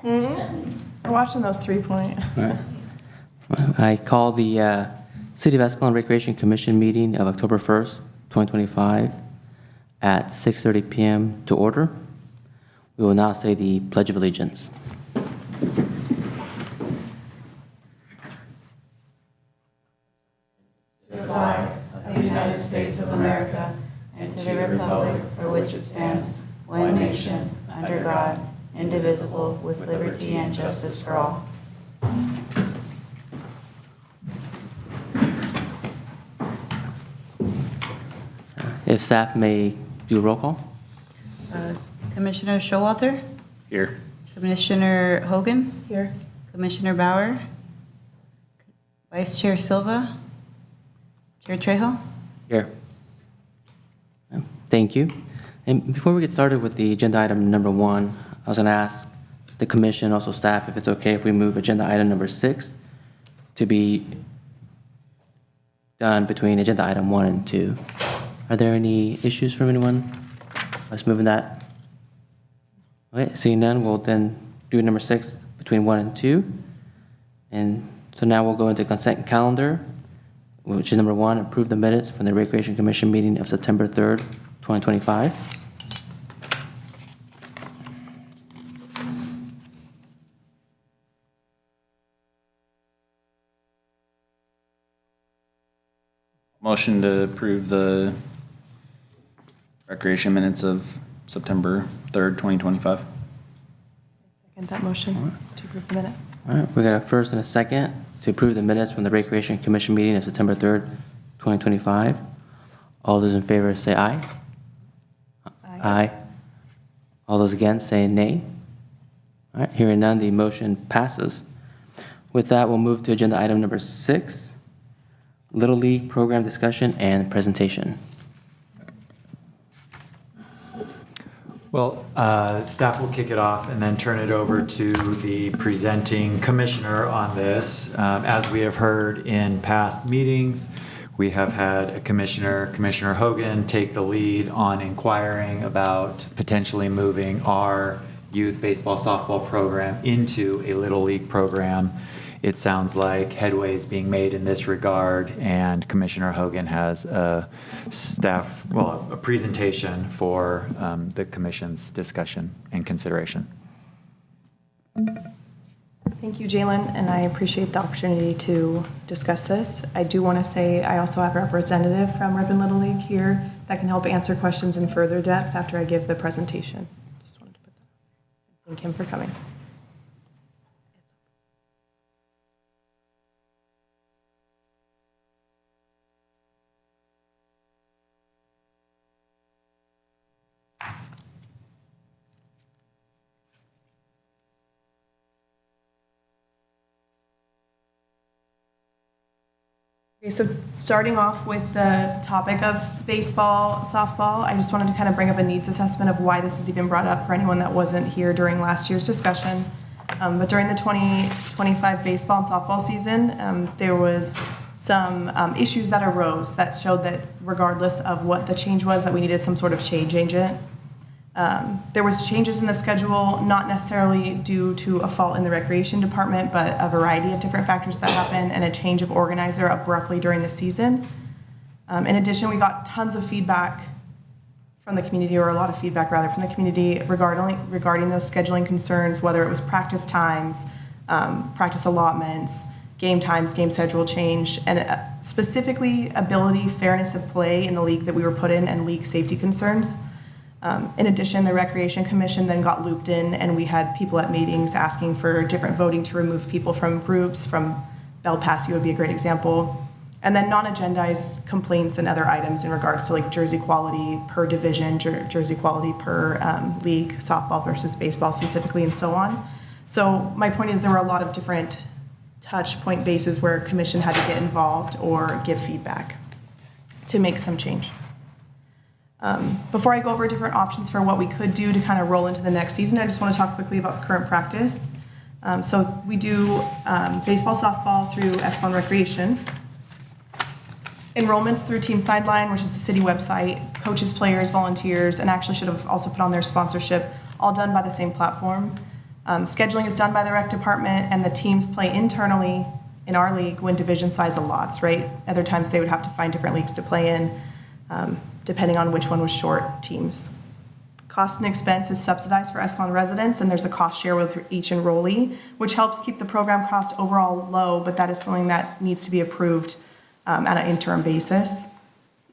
We're watching those 3-point. I call the City of Escalon Recreation Commission meeting of October 1st, 2025 at 6:30 p.m. to order. We will now say the Pledge of Allegiance. To the flag of the United States of America and to the republic for which it stands, one nation, under God, indivisible, with liberty and justice for all. If staff may do a roll call. Commissioner Showalter? Here. Commissioner Hogan? Here. Commissioner Bauer? Vice Chair Silva? Chair Trejo? Here. Thank you. And before we get started with the agenda item number 1, I was going to ask the commission, also staff, if it's okay if we move agenda item number 6 to be done between agenda item 1 and 2. Are there any issues from anyone? Let's move in that. Okay, seeing none, we'll then do number 6 between 1 and 2. And so now we'll go into consent calendar, which is number 1, approve the minutes from the Recreation Commission meeting of September 3rd, 2025. Motion to approve the recreation minutes of September 3rd, 2025. Second that motion to approve the minutes. All right, we got a first and a second to approve the minutes from the Recreation Commission meeting of September 3rd, 2025. All those in favor say aye. Aye. All those against say nay. All right, hearing none, the motion passes. With that, we'll move to agenda item number 6, Little League program discussion and presentation. Well, staff will kick it off and then turn it over to the presenting commissioner on this. As we have heard in past meetings, we have had a Commissioner Hogan, take the lead on inquiring about potentially moving our youth baseball softball program into a Little League program. It sounds like headway is being made in this regard, and Commissioner Hogan has a presentation for the commission's discussion and consideration. Thank you, Jalen, and I appreciate the opportunity to discuss this. I do want to say I also have a representative from Ripon Little League here that can help answer questions in further depth after I give the presentation. Just wanted to put that. Thank him for coming. Okay, so starting off with the topic of baseball, softball, I just wanted to kind of bring up a needs assessment of why this is even brought up for anyone that wasn't here during last year's discussion. But during the 2025 baseball and softball season, there was some issues that arose that showed that regardless of what the change was, that we needed some sort of change agent. There was changes in the schedule, not necessarily due to a fault in the recreation department, but a variety of different factors that happened and a change of organizer abruptly during the season. In addition, we got tons of feedback from the community, or a lot of feedback rather, from the community regarding those scheduling concerns, whether it was practice times, practice allotments, game times, game schedule change, and specifically ability, fairness of play in the league that we were put in, and league safety concerns. In addition, the Recreation Commission then got looped in, and we had people at meetings asking for different voting to remove people from groups. From Bel Paso would be a great example. And then non-agendized complaints and other items in regards to like jersey quality per division, jersey quality per league, softball versus baseball specifically, and so on. So my point is there were a lot of different touch point bases where commission had to get involved or give feedback to make some change. Before I go over different options for what we could do to kind of roll into the next season, I just want to talk quickly about the current practice. So we do baseball, softball through Escalon Recreation. Enrollments through Team Sideline, which is the city website, coaches, players, volunteers, and actually should have also put on their sponsorship, all done by the same platform. Scheduling is done by the rec department, and the teams play internally in our league when division size allots, right? Other times they would have to find different leagues to play in, depending on which one was short teams. Cost and expense is subsidized for Escalon residents, and there's a cost share with each enrollee, which helps keep the program cost overall low, but that is something that needs to be approved on an interim basis.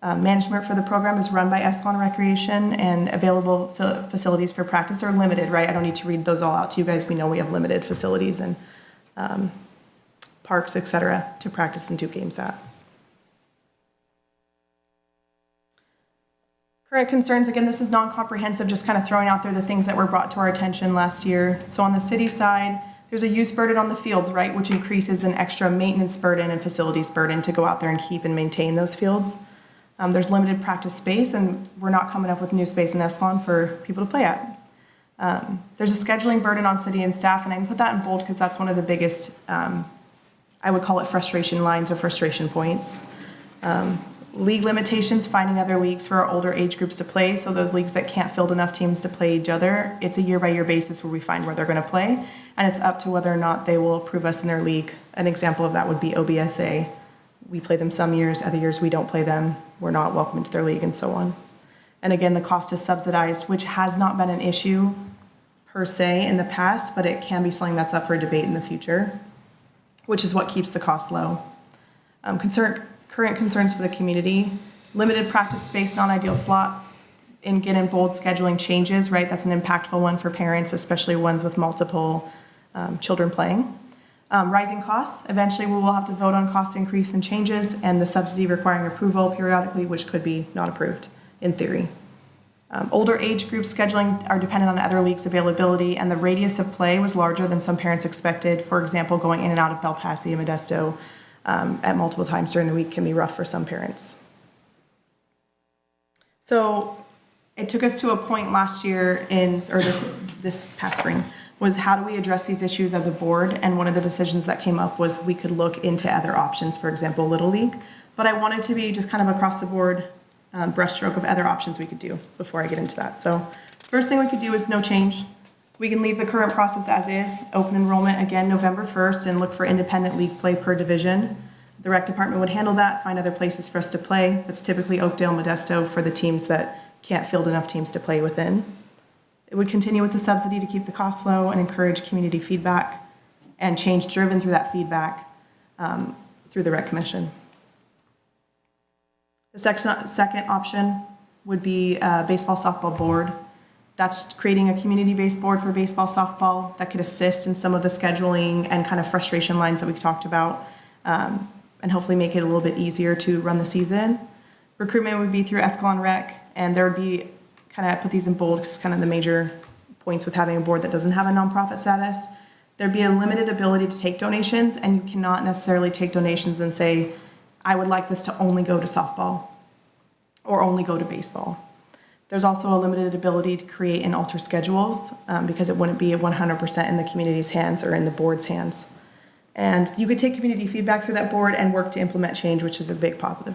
Management for the program is run by Escalon Recreation, and available facilities for practice are limited, right? I don't need to read those all out to you guys. We know we have limited facilities and parks, et cetera, to practice and do games at. Current concerns, again, this is non-comprehensive, just kind of throwing out there the things that were brought to our attention last year. So on the city side, there's a use burden on the fields, right, which increases an extra maintenance burden and facilities burden to go out there and keep and maintain those fields. There's limited practice space, and we're not coming up with new space in Escalon for people to play at. There's a scheduling burden on city and staff, and I can put that in bold because that's one of the biggest, I would call it frustration lines or frustration points. League limitations, finding other leagues for our older age groups to play. So those leagues that can't field enough teams to play each other, it's a year-by-year basis where we find where they're going to play, and it's up to whether or not they will approve us in their league. An example of that would be OBSA. We play them some years, other years we don't play them. We're not welcome into their league, and so on. And again, the cost is subsidized, which has not been an issue per se in the past, but it can be something that's up for debate in the future, which is what keeps the cost low. Current concerns for the community: limited practice space, non-ideal slots, and get in bold scheduling changes, right? That's an impactful one for parents, especially ones with multiple children playing. Rising costs, eventually we will have to vote on cost increase and changes, and the subsidy requiring approval periodically, which could be not approved in theory. Older age group scheduling are dependent on other leagues' availability, and the radius of play was larger than some parents expected. For example, going in and out of Belpassy and Modesto at multiple times during the week can be rough for some parents. So it took us to a point last year this past spring, was how do we address these issues as a board? And one of the decisions that came up was we could look into other options, for example, Little League. But I wanted to be just kind of across the board brushstroke of other options we could do before I get into that. So first thing we could do is no change. We can leave the current process as is, open enrollment again November 1st, and look for independent league play per division. The rec department would handle that, find other places for us to play. It's typically Oakdale, Modesto for the teams that can't field enough teams to play within. It would continue with the subsidy to keep the costs low and encourage community feedback and change driven through that feedback through the rec commission. The second option would be a baseball softball board. That's creating a community-based board for baseball softball that could assist in some of the scheduling and kind of frustration lines that we talked about, and hopefully make it a little bit easier to run the season. Recruitment would be through Escalon Rec, and there would be, kind of put these in bold because kind of the major points with having a board that doesn't have a nonprofit status. There'd be a limited ability to take donations, and you cannot necessarily take donations and say, I would like this to only go to softball or only go to baseball. There's also a limited ability to create and alter schedules because it wouldn't be 100% in the community's hands or in the board's hands. And you could take community feedback through that board and work to implement change, which is a big positive.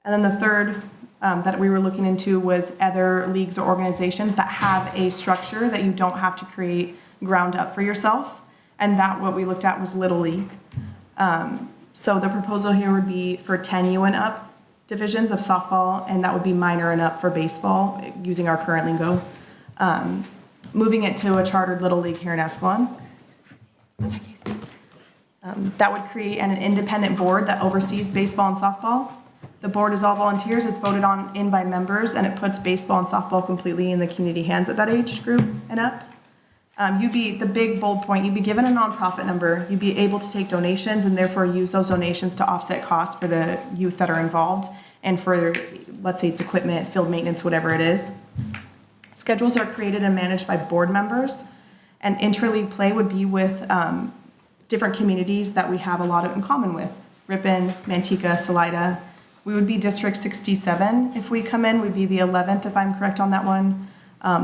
And then the third that we were looking into was other leagues or organizations that have a structure that you don't have to create ground up for yourself. And that what we looked at was Little League. So the proposal here would be for 10U and up divisions of softball, and that would be minor and up for baseball, using our current lingo. Moving it to a chartered Little League here in Escalon. That would create an independent board that oversees baseball and softball. The board is all volunteers. It's voted on in by members, and it puts baseball and softball completely in the community hands at that age group and up. You'd be, the big bold point, you'd be given a nonprofit number. You'd be able to take donations and therefore use those donations to offset costs for the youth that are involved and for, let's say it's equipment, field maintenance, whatever it is. Schedules are created and managed by board members, and intra-league play would be with different communities that we have a lot in common with. Ripon, Manteca, Salida. We would be District 67 if we come in. We'd be the 11th if I'm correct on that one.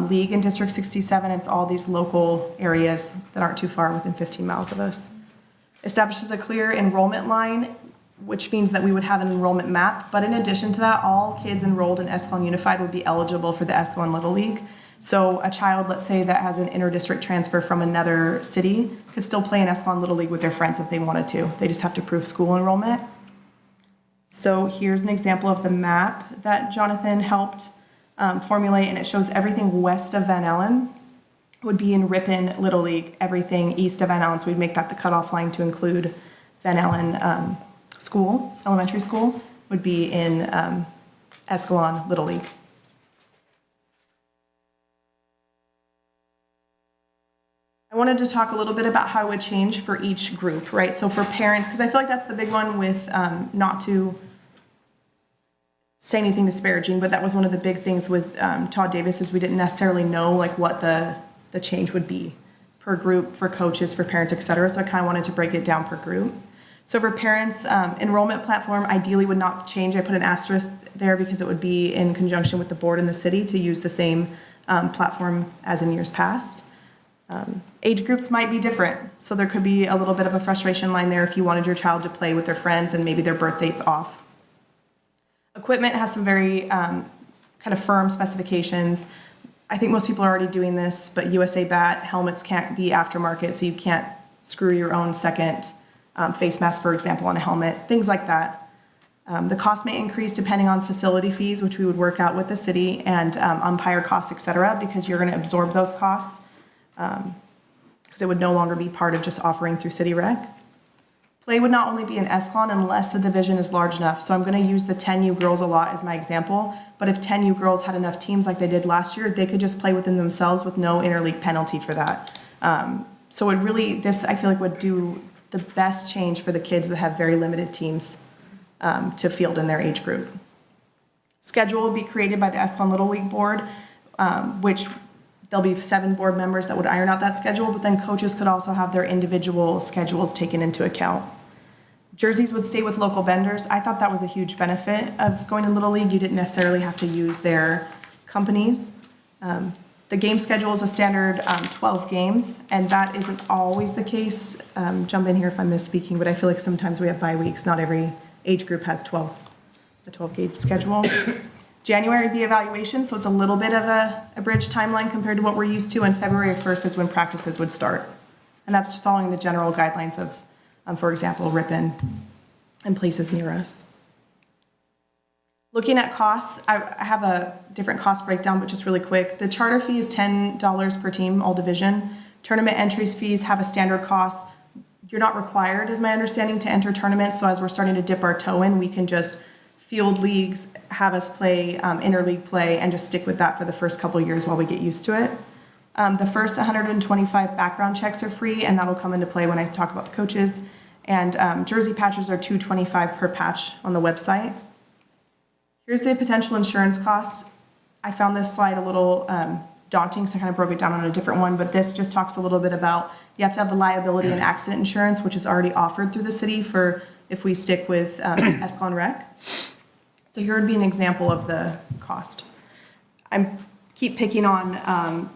League in District 67, it's all these local areas that aren't too far within 15 miles of us. Establishes a clear enrollment line which means that we would have an enrollment map. But in addition to that, all kids enrolled in Escalon Unified would be eligible for the Escalon Little League. So a child, let's say, that has an inter-district transfer from another city could still play in Escalon Little League with their friends if they wanted to. They just have to prove school enrollment. So here's an example of the map that Jonathan helped formulate, and it shows everything west of Van Allen would be in Ripon Little League. Everything east of Van Allen, so we'd make that the cutoff line to include Van Allen school, elementary school, would be in Escalon Little League. I wanted to talk a little bit about how it would change for each group, right? So for parents, because I feel like that's the big one with, not to say anything disparaging, but that was one of the big things with Todd Davis is we didn't necessarily know like what the change would be per group, for coaches, for parents, et cetera. So I kind of wanted to break it down per group. So for parents, enrollment platform ideally would not change. I put an asterisk there because it would be in conjunction with the board and the city to use the same platform as in years past. Age groups might be different. So there could be a little bit of a frustration line there if you wanted your child to play with their friends and maybe their birth date's off. Equipment has some very kind of firm specifications. I think most people are already doing this, but USA Bat helmets can't be aftermarket, so you can't screw your own second face mask, for example, on a helmet, things like that. The cost may increase depending on facility fees, which we would work out with the city, and umpire costs, et cetera, because you're going to absorb those costs because it would no longer be part of just offering through City Rec. Play would not only be in Escalon unless the division is large enough. So I'm going to use the 10U girls a lot as my example. But if 10U girls had enough teams like they did last year, they could just play within themselves with no interleague penalty for that. So it really, this I feel like would do the best change for the kids that have very limited teams to field in their age group. Schedule will be created by the Escalon Little League Board, which there'll be 7 board members that would iron out that schedule, but then coaches could also have their individual schedules taken into account. Jerseys would stay with local vendors. I thought that was a huge benefit of going to Little League. You didn't necessarily have to use their companies. The game schedule is a standard 12 games, and that isn't always the case. Jump in here if I'm misspeaking, but I feel like sometimes we have bye weeks. Not every age group has the 12-game schedule. January would be evaluation, so it's a little bit of a bridge timeline compared to what we're used to, and February 1st is when practices would start. And that's following the general guidelines of, for example, Ripon and places near us. Looking at costs, I have a different cost breakdown, but just really quick. The charter fee is $10 per team, all division. Tournament entries fees have a standard cost. You're not required, is my understanding, to enter tournaments, so as we're starting to dip our toe in, we can just field leagues, have us play interleague play, and just stick with that for the first couple of years while we get used to it. The first 125 background checks are free, and that'll come into play when I talk about the coaches. And jersey patches are $225 per patch on the website. Here's the potential insurance cost. I found this slide a little daunting, so I kind of broke it down on a different one, but this just talks a little bit about you have to have the liability and accident insurance, which is already offered through the city for if we stick with Escalon Rec. So here would be an example of the cost. I keep picking on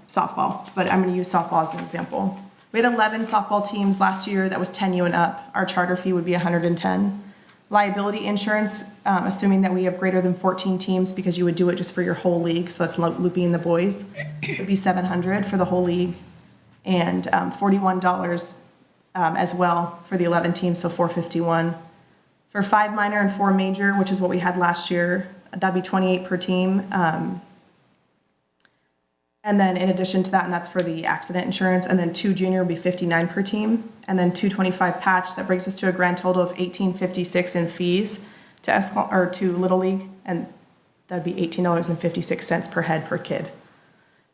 softball, but I'm going to use softball as an example. We had 11 softball teams last year that was 10U and up. Our charter fee would be $110. Liability insurance, assuming that we have greater than 14 teams, because you would do it just for your whole league, so that's looping in the boys, would be $700 for the whole league, and $41 as well for the 11 teams, so $451. For 5 minor and 4 major, which is what we had last year, that'd be $28 per team. And then in addition to that, and that's for the accident insurance, and then 2 junior would be $59 per team, and then $225 patch. That brings us to a grand total of $18.56 in fees to Escalon, or to Little League, and that'd be $18.56 per head per kid.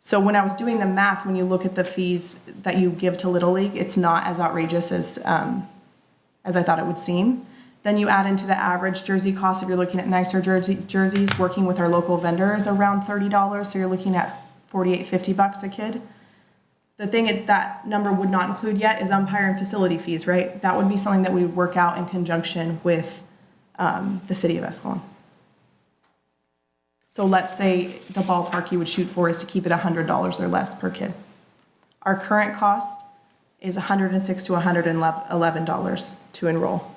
So when I was doing the math, when you look at the fees that you give to Little League, it's not as outrageous as I thought it would seem. Then you add into the average jersey cost, if you're looking at nicer jerseys, working with our local vendors, around $30, so you're looking at $48-50 a kid. The thing that number would not include yet is umpire and facility fees, right? That would be something that we would work out in conjunction with the city of Escalon. So let's say the ballpark you would shoot for is to keep it $100 or less per kid. Our current cost is $106 to $111 to enroll.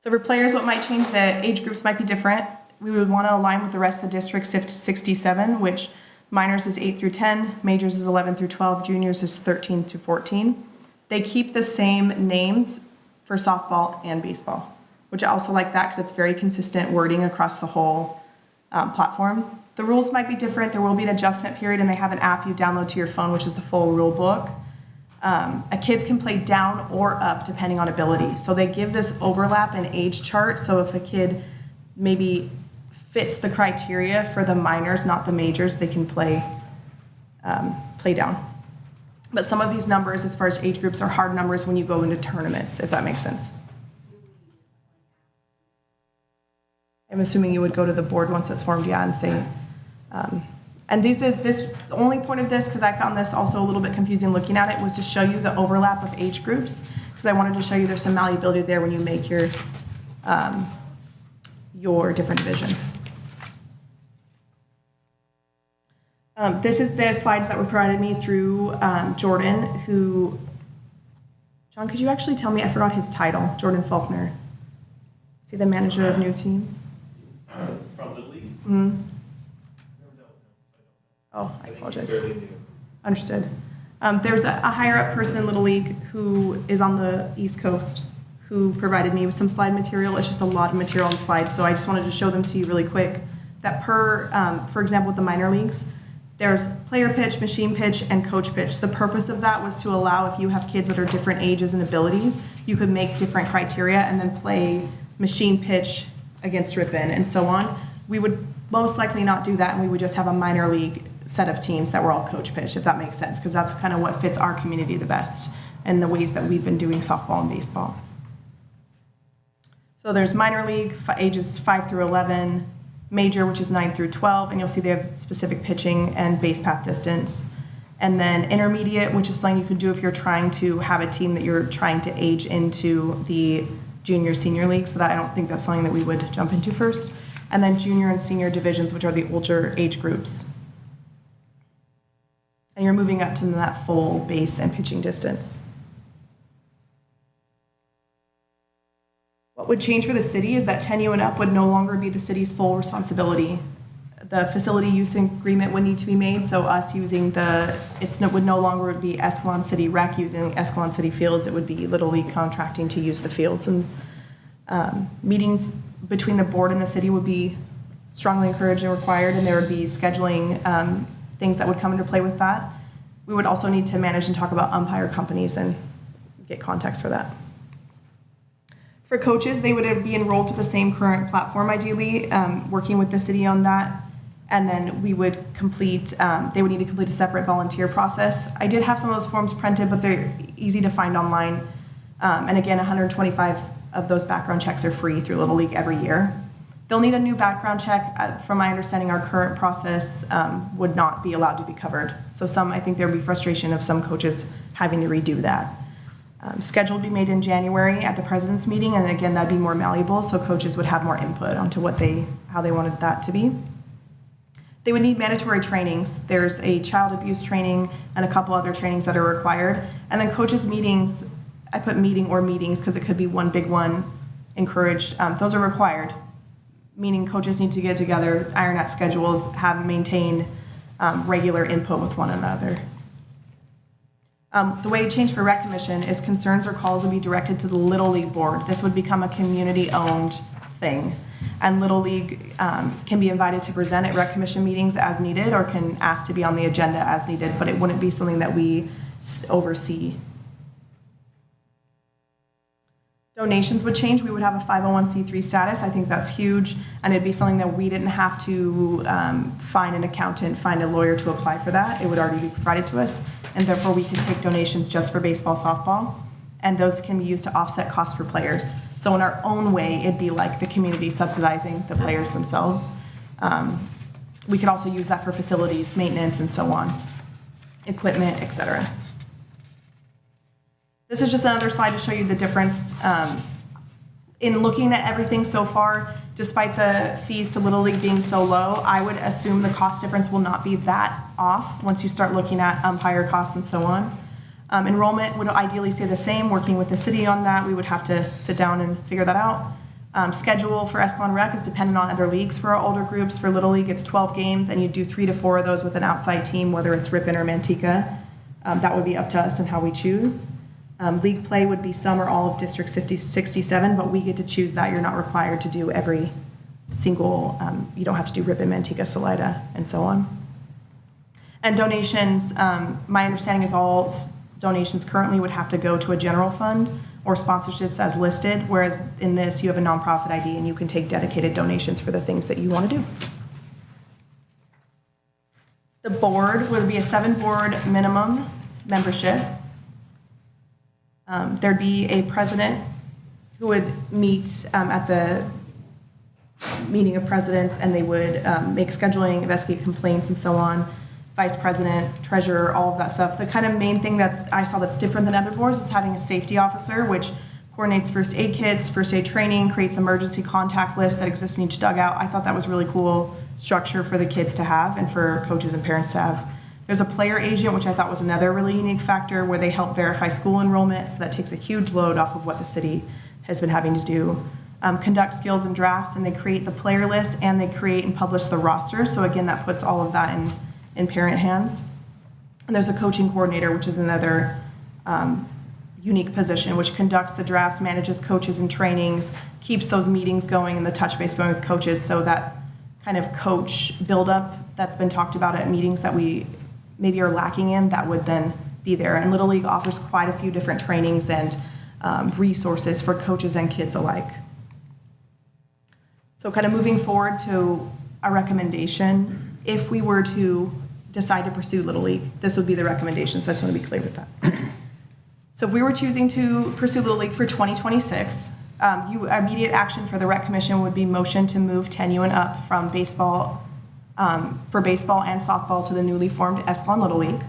So for players, what might change, the age groups might be different. We would want to align with the rest of District 67, which minors is 8 through 10, majors is 11 through 12, juniors is 13 through 14. They keep the same names for softball and baseball, which I also like that because it's very consistent wording across the whole platform. The rules might be different. There will be an adjustment period, and they have an app you download to your phone, which is the full rule book. Kids can play down or up depending on ability. So they give this overlap and age chart. So if a kid maybe fits the criteria for the minors, not the majors, they can play down. But some of these numbers, as far as age groups, are hard numbers when you go into tournaments, if that makes sense. I'm assuming you would go to the board once it's formed, yeah, and say, and the only point of this, because I found this also a little bit confusing looking at it, was to show you the overlap of age groups, because I wanted to show you there's some malleability there when you make your different divisions. This is the slides that were provided me through Jordan, who, John, could you actually tell me, I forgot his title, Jordan Faulkner. Is he the manager of new teams? From the league? Mm-hmm. Oh, I apologize. Understood. There's a higher up person in Little League who is on the East Coast who provided me with some slide material. It's just a lot of material on the slides, so I just wanted to show them to you really quick. That for example, with the minor leagues, there's player pitch, machine pitch, and coach pitch. The purpose of that was to allow, if you have kids that are different ages and abilities, you could make different criteria and then play machine pitch against Ripon and so on. We would most likely not do that, and we would just have a minor league set of teams that were all coach pitch, if that makes sense, because that's kind of what fits our community the best and the ways that we've been doing softball and baseball. So there's minor league, ages 5 through 11, major, which is 9 through 12, and you'll see they have specific pitching and base path distance. And then intermediate, which is something you could do if you're trying to have a team that you're trying to age into the junior, senior leagues, but I don't think that's something that we would jump into first. And then junior and senior divisions, which are the older age groups. And you're moving up to that full base and pitching distance. What would change for the city is that 10U and up would no longer be the city's full responsibility. The facility use agreement would need to be made, so us using would no longer be Escalon City Rec using Escalon City Fields. It would be Little League contracting to use the fields. And meetings between the board and the city would be strongly encouraged and required, and there would be scheduling things that would come into play with that. We would also need to manage and talk about umpire companies and get context for that. For coaches, they would be enrolled with the same current platform, ideally, working with the city on that. And then we would they would need to complete a separate volunteer process. I did have some of those forms printed, but they're easy to find online. And again, 125 of those background checks are free through Little League every year. They'll need a new background check. From my understanding, our current process would not be allowed to be covered. So I think there would be frustration of some coaches having to redo that. Schedule would be made in January at the president's meeting, and again, that'd be more malleable, so coaches would have more input onto how they wanted that to be. They would need mandatory trainings. There's a child abuse training and a couple other trainings that are required. And then coaches' meetings, I put meeting or meetings because it could be one big one, encouraged. Those are required, meaning coaches need to get together, iron out schedules, maintain regular input with one another. The way it changed for Rec Commission is concerns or calls would be directed to the Little League board. This would become a community-owned thing. And Little League can be invited to present at Rec Commission meetings as needed or can ask to be on the agenda as needed, but it wouldn't be something that we oversee. Donations would change. We would have a 501c3 status. I think that's huge. And it'd be something that we didn't have to find an accountant, find a lawyer to apply for that. It would already be provided to us. And therefore, we could take donations just for baseball, softball. And those can be used to offset costs for players. So in our own way, it'd be like the community subsidizing the players themselves. We could also use that for facilities, maintenance, and so on, equipment, et cetera. This is just another slide to show you the difference. In looking at everything so far, despite the fees to Little League being so low, I would assume the cost difference will not be that off once you start looking at umpire costs and so on. Enrollment would ideally stay the same, working with the city on that. We would have to sit down and figure that out. Schedule for Escalon Rec is dependent on other leagues for our older groups. For Little League, it's 12 games, and you do 3 to 4 of those with an outside team, whether it's Ripon or Manteca. That would be up to us and how we choose. League play would be some or all of District 67, but we get to choose that. You're not required to do every single, you don't have to do Ripon, Manteca, Salida, and so on. And donations, my understanding is all donations currently would have to go to a general fund or sponsorships as listed, whereas in this you have a nonprofit ID and you can take dedicated donations for the things that you want to do. The board would be a 7-board minimum membership. There'd be a president who would meet at the meeting of presidents, and they would make scheduling, investigate complaints, and so on. Vice president, treasurer, all of that stuff. The kind of main thing I saw that's different than other boards is having a safety officer, which coordinates first aid kits, first aid training, creates emergency contact lists that exist in each dugout. I thought that was really cool structure for the kids to have and for coaches and parents to have. There's a player agent, which I thought was another really unique factor, where they help verify school enrollment, so that takes a huge load off of what the city has been having to do. Conduct skills and drafts, and they create the player list, and they create and publish the roster. So again, that puts all of that in parent hands. And there's a coaching coordinator, which is another unique position, which conducts the drafts, manages coaches and trainings, keeps those meetings going and the touch base going with coaches, so that kind of coach buildup that's been talked about at meetings that we maybe are lacking in, that would then be there. And Little League offers quite a few different trainings and resources for coaches and kids alike. So kind of moving forward to a recommendation, if we were to decide to pursue Little League, this would be the recommendation, so I just want to be clear with that. So if we were choosing to pursue Little League for 2026, immediate action for the Rec Commission would be motion to move 10U and up from baseball, for baseball and softball to the newly formed Escalon Little League.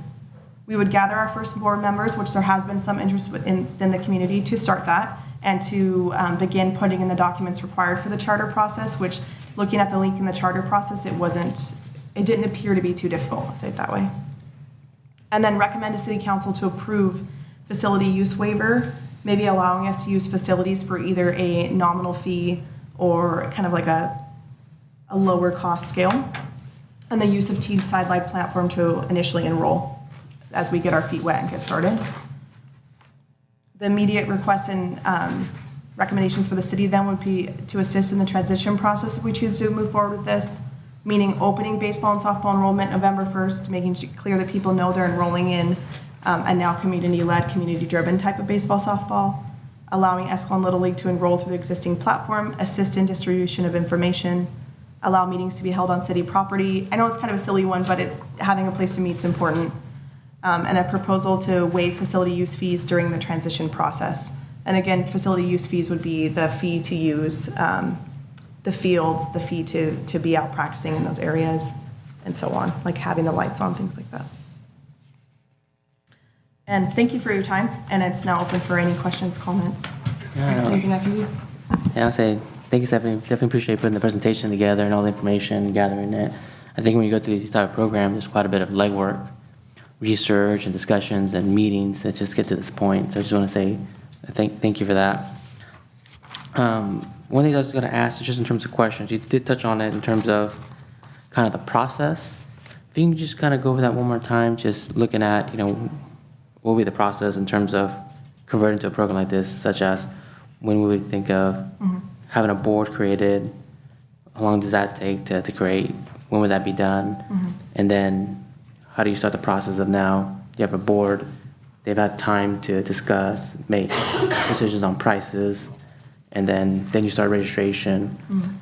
We would gather our first board members, which there has been some interest in the community, to start that and to begin putting in the documents required for the charter process, which, looking at the link in the charter process, it didn't appear to be too difficult, I'll say it that way. And then recommend to City Council to approve facility use waiver, maybe allowing us to use facilities for either a nominal fee or kind of like a lower cost scale, and the use of Teen Sidelight platform to initially enroll as we get our feet wet and get started. The immediate requests and recommendations for the city then would be to assist in the transition process if we choose to move forward with this, meaning opening baseball and softball enrollment November 1st, making clear that people know they're enrolling in a now community-led, community-driven type of baseball, softball, allowing Escalon Little League to enroll through the existing platform, assist in distribution of information, allow meetings to be held on city property. I know it's kind of a silly one, but having a place to meet is important. And a proposal to waive facility use fees during the transition process. And again, facility use fees would be the fee to use the fields, the fee to be out practicing in those areas, and so on, like having the lights on, things like that. And thank you for your time, and it's now open for any questions, comments, anything I can do. Yeah, I'll say thank you, Stephanie. Definitely appreciate putting the presentation together and all the information, gathering it. I think when you go through these type of programs, there's quite a bit of legwork, research and discussions and meetings that just get to this point. So I just want to say thank you for that. One thing I was going to ask is just in terms of questions. You did touch on it in terms of kind of the process. If you can just kind of go over that one more time, just looking at, what would be the process in terms of converting to a program like this, such as when we would think of having a board created, how long does that take to create, when would that be done, and then how do you start the process of now you have a board, they've had time to discuss, make decisions on prices, and then you start registration.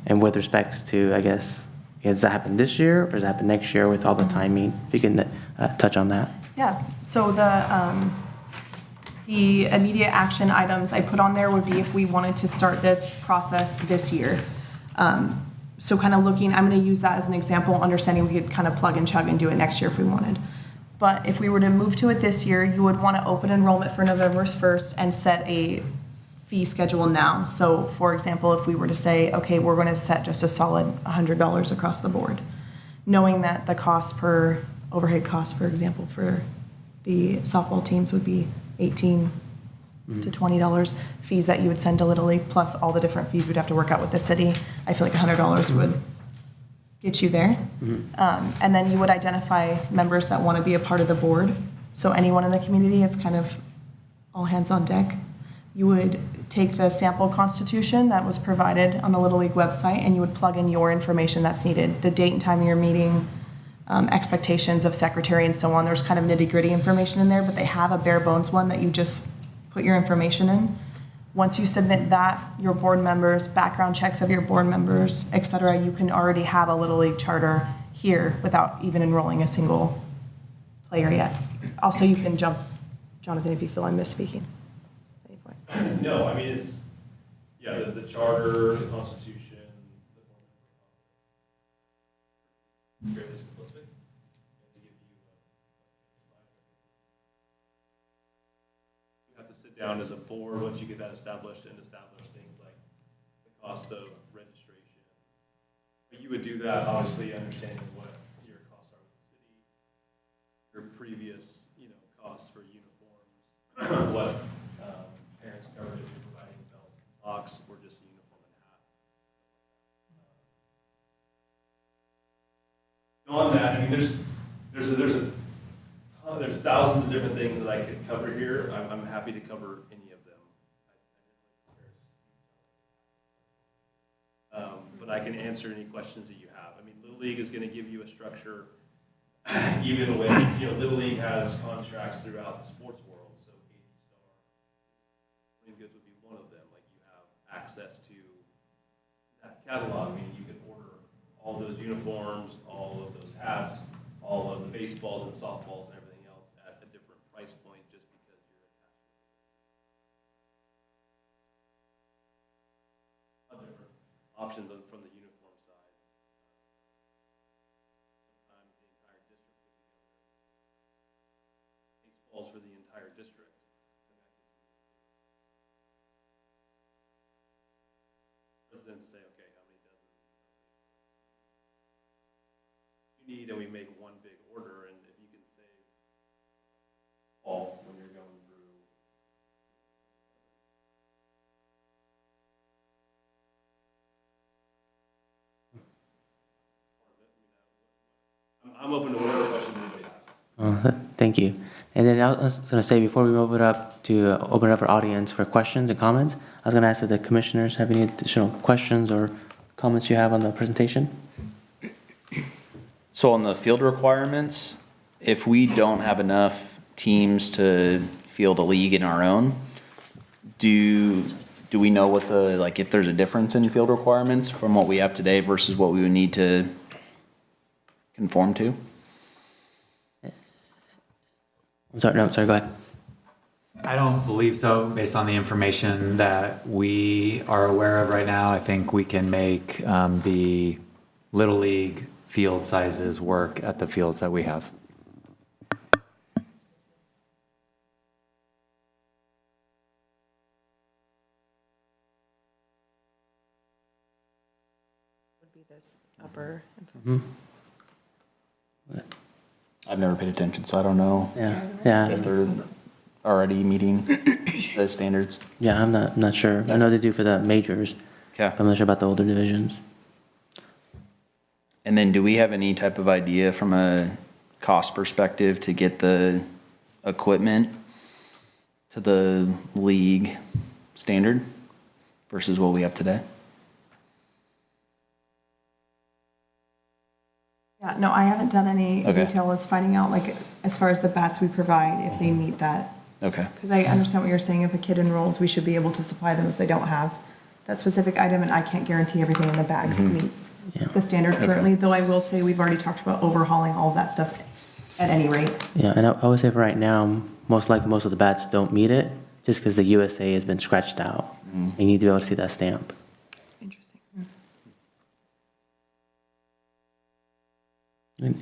And with respects to, I guess, does that happen this year or does that happen next year with all the timing? If you can touch on that. Yeah, so the immediate action items I put on there would be if we wanted to start this process this year. So kind of looking, I'm going to use that as an example, understanding we could kind of plug and chug and do it next year if we wanted. But if we were to move to it this year, you would want to open enrollment for November 1st and set a fee schedule now. So for example, if we were to say, okay, we're going to set just a solid $100 across the board, knowing that the overhead cost, for example, for the softball teams would be $18 to $20, fees that you would send to Little League, plus all the different fees we'd have to work out with the city. I feel like $100 would get you there. And then you would identify members that want to be a part of the board. So anyone in the community, it's kind of all hands on deck. You would take the sample constitution that was provided on the Little League website, and you would plug in your information that's needed, the date and time of your meeting, expectations of secretary and so on. There's kind of nitty gritty information in there, but they have a bare bones one that you just put your information in. Once you submit that, your board members, background checks of your board members, et cetera, you can already have a Little League charter here without even enrolling a single player yet. Also, you can jump, Jonathan, if you feel I'm misspeaking. At any point. No, I mean, it's, yeah, the charter, the constitution, fairly simplistic. And to give you a slide. You have to sit down as a board once you get that established and establish things like the cost of registration. But you would do that, obviously, understanding what your costs are with the city, your previous, costs for uniforms, what parents coverage if you're providing belts and socks, or just a uniform and hat. Beyond that, I mean, there's thousands of different things that I could cover here. I'm happy to cover any of them. But I can answer any questions that you have. I mean, Little League is going to give you a structure, even when, Little League has contracts throughout the sports world. So 80 Star, Green Goods would be one of them. Like, you have access to that catalog, meaning you can order all those uniforms, all of those hats, all of the baseballs and softballs and everything else at a different price point just because you're attached to different options from the uniform side. Sometimes the entire district would be baseballs for the entire district. Presidents say, okay, how many dozens you need, and we make one big order, and if you can save all when you're going through. I'm open to whatever questions anybody has. Thank you. And then I was going to say, before we open it up for audience for questions and comments, I was going to ask if the commissioners have any additional questions or comments you have on the presentation. So on the field requirements, if we don't have enough teams to field a league in our own, do we know what if there's a difference in field requirements from what we have today versus what we would need to conform to? I'm sorry, go ahead. I don't believe so, based on the information that we are aware of right now. I think we can make the Little League field sizes work at the fields that we have. Would be this upper. I've never paid attention, so I don't know Yeah. if they're already meeting the standards. Yeah, I'm not sure. I know they do for the majors. Okay. I'm not sure about the older divisions. And then do we have any type of idea from a cost perspective to get the equipment to the league standard versus what we have today? Yeah, no, I haven't done any Okay. detail as finding out, as far as the bats we provide, if they meet that. Okay. Because I understand what you're saying, if a kid enrolls, we should be able to supply them if they don't have that specific item, and I can't guarantee everything in the bags meets the standard currently, though I will say we've already talked about overhauling all of that stuff at any rate. Yeah, and I would say for right now, most likely most of the bats don't meet it, just because the USA has been scratched out. You need to be able to see that stamp. Interesting.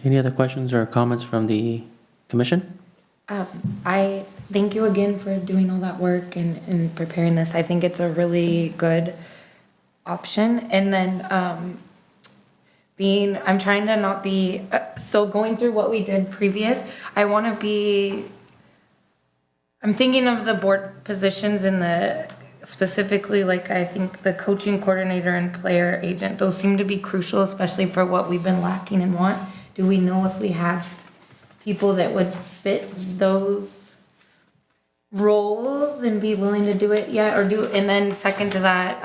Any other questions or comments from the commission? I thank you again for doing all that work and preparing this. I think it's a really good option. And then I'm trying to not be, so going through what we did previous, I want to be I'm thinking of the board positions in the, specifically, like, I think the coaching coordinator and player agent, those seem to be crucial, especially for what we've been lacking and want. Do we know if we have people that would fit those roles and be willing to do it yet? Or and then second to that,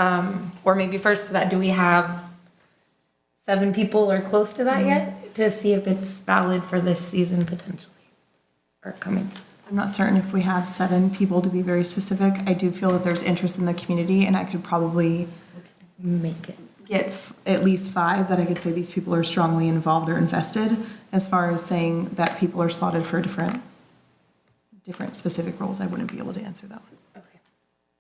or maybe first to that, do we have 7 people or close to that yet? To see if it's valid for this season potentially, or coming season? I'm not certain if we have 7 people, to be very specific. I do feel that there's interest in the community, and I could probably Make it. get at least 5 that I could say these people are strongly involved or invested, as far as saying that people are slotted for different specific roles. I wouldn't be able to answer that one. Okay.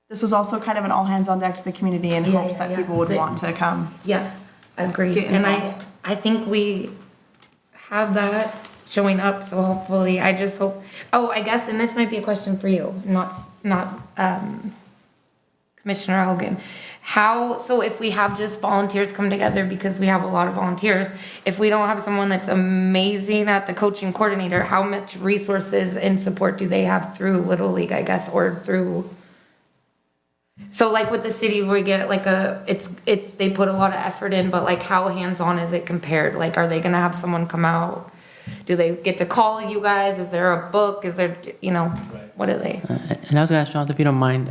This was also kind of an all hands on deck to the community in hopes that people would want to come. Yeah, agreed. Get And involved. I think we have that showing up, so hopefully, I just hope, I guess, and this might be a question for you, not Commissioner Hogan. So if we have just volunteers come together, because we have a lot of volunteers, if we don't have someone that's amazing at the coaching coordinator, how much resources and support do they have through Little League, I guess, or through? So like with the city, we get like they put a lot of effort in, but like how hands-on is it compared? Like, are they gonna have someone come out? Do they get to call you guys? Is there a book? Is there, what are they? And I was going to ask Jonathan, if you don't mind,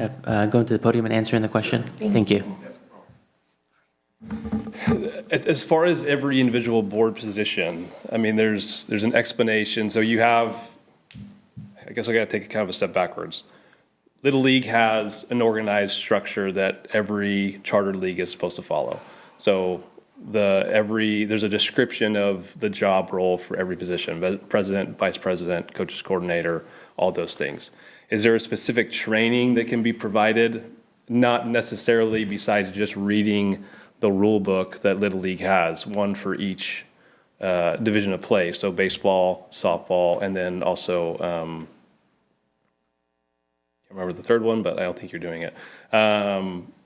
going to the podium and answering the question. Thank you. As far as every individual board position, I mean, there's an explanation. So you have, I guess I got to take kind of a step backwards. Little League has an organized structure that every chartered league is supposed to follow. So there's a description of the job role for every position: president, vice president, coaches coordinator, all those things. Is there a specific training that can be provided? Not necessarily, besides just reading the rule book that Little League has, one for each division of play. So baseball, softball, and then also, can't remember the third one, but I don't think you're doing it.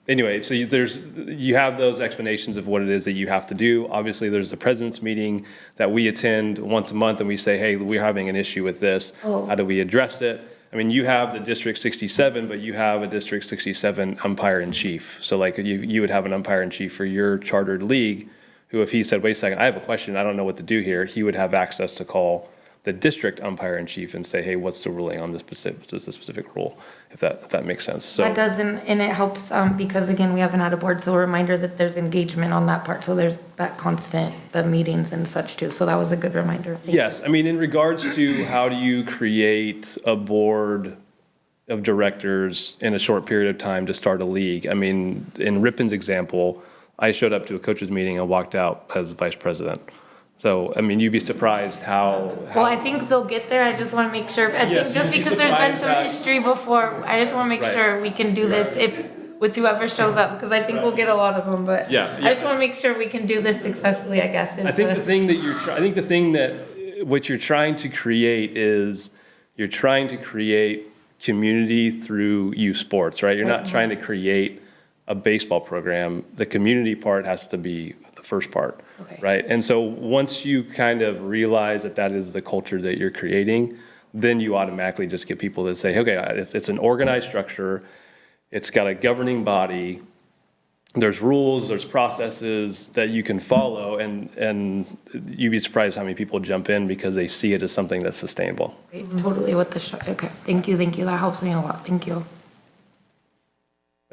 Anyway, so you have those explanations of what it is that you have to do. Obviously, there's the president's meeting that we attend once a month, and we say, hey, we're having an issue with this. How do we address it? I mean, you have the District 67, but you have a District 67 umpire-in-chief. So like you would have an umpire-in-chief for your chartered league, who if he said, wait a second, I have a question, I don't know what to do here, he would have access to call the district umpire-in-chief and say, hey, what's the ruling on this specific rule, if that makes sense. So That doesn't, and it helps, because again, we haven't had a board, so a reminder that there's engagement on that part. So there's that constant, the meetings and such too. So that was a good reminder. Thank yes, you. I mean, in regards to how do you create a board of directors in a short period of time to start a league? I mean, in Rippon's example, I showed up to a coaches meeting and walked out as vice president. So, I mean, you'd be surprised how Well, I think they'll get there. I just want to make sure. I Yes, think just you'd be because there's been surprised some that- history before, I just want to make Right. sure we can do this with whoever shows up, because I think we'll get a lot of them. But Yeah, I just want to make sure we can do this successfully, I guess. I think the thing that what you're trying to create is you're trying to create community through youth sports, right? You're not trying to create a baseball program. The community part has to be the first part, Okay. right? And so once you kind of realize that is the culture that you're creating, then you automatically just get people that say, okay, it's an organized structure. It's got a governing body. There's rules, there's processes that you can follow, and you'd be surprised how many people jump in because they see it as something that's sustainable. Totally with the okay. Thank you. That helps me a lot. Thank you.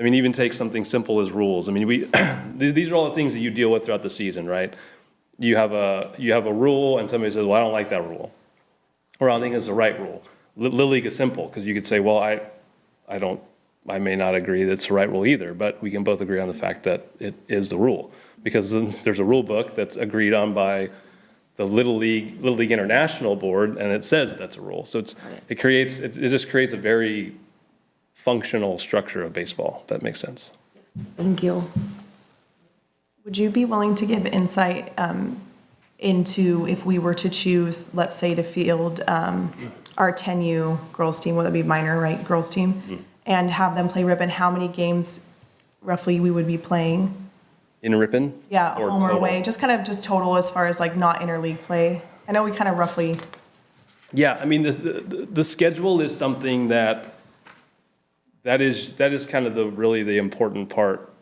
I mean, even take something simple as rules. I mean, these are all the things that you deal with throughout the season, right? You have a rule, and somebody says, well, I don't like that rule, or I don't think it's the right rule. Little League is simple because you could say, well, I may not agree that's the right rule either, but we can both agree on the fact that it is the rule, because there's a rule book that's agreed on by the Little League International Board, and it says that's a rule. So it just creates a very functional structure of baseball, if that makes sense. Thank you. Would you be willing to give insight into if we were to choose, let's say, to field our 10U girls team, whether it be minor, right, girls team, and have them play Ripon, how many games roughly we would be playing? In Ripon? Yeah, Or home or total? away, just kind of just total as far as like not interleague play. I know we kind of roughly, Yeah, I mean, the schedule is something that that is kind of really the important part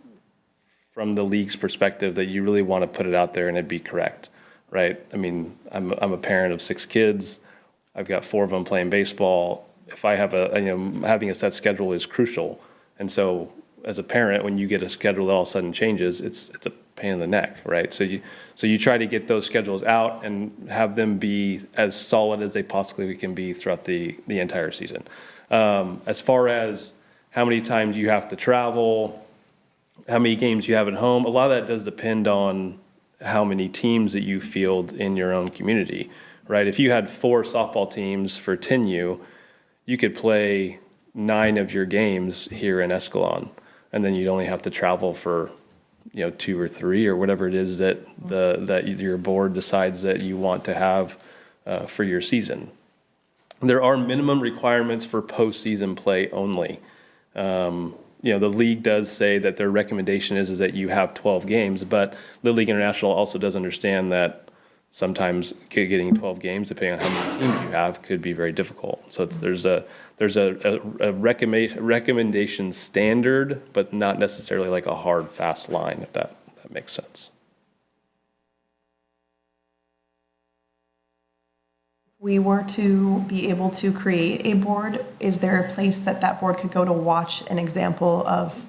from the league's perspective, that you really want to put it out there and it be correct, right? I mean, I'm a parent of 6 kids. I've got 4 of them playing baseball. If I have having a set schedule is crucial. And so as a parent, when you get a schedule that all of a sudden changes, it's a pain in the neck, right? So you try to get those schedules out and have them be as solid as they possibly can be throughout the entire season. As far as how many times you have to travel, how many games you have at home, a lot of that does depend on how many teams that you field in your own community, right? If you had 4 softball teams for 10U, you could play 9 of your games here in Escalon, and then you'd only have to travel for 2 or 3 or whatever it is that that your board decides that you want to have for your season. There are minimum requirements for postseason play only. The league does say that their recommendation is that you have 12 games, but Little League International also does understand that sometimes getting 12 games, depending on how many teams you have, could be very difficult. So there's a recommendation standard, but not necessarily like a hard, fast line, if that makes sense. We were to be able to create a board, is there a place that board could go to watch an example of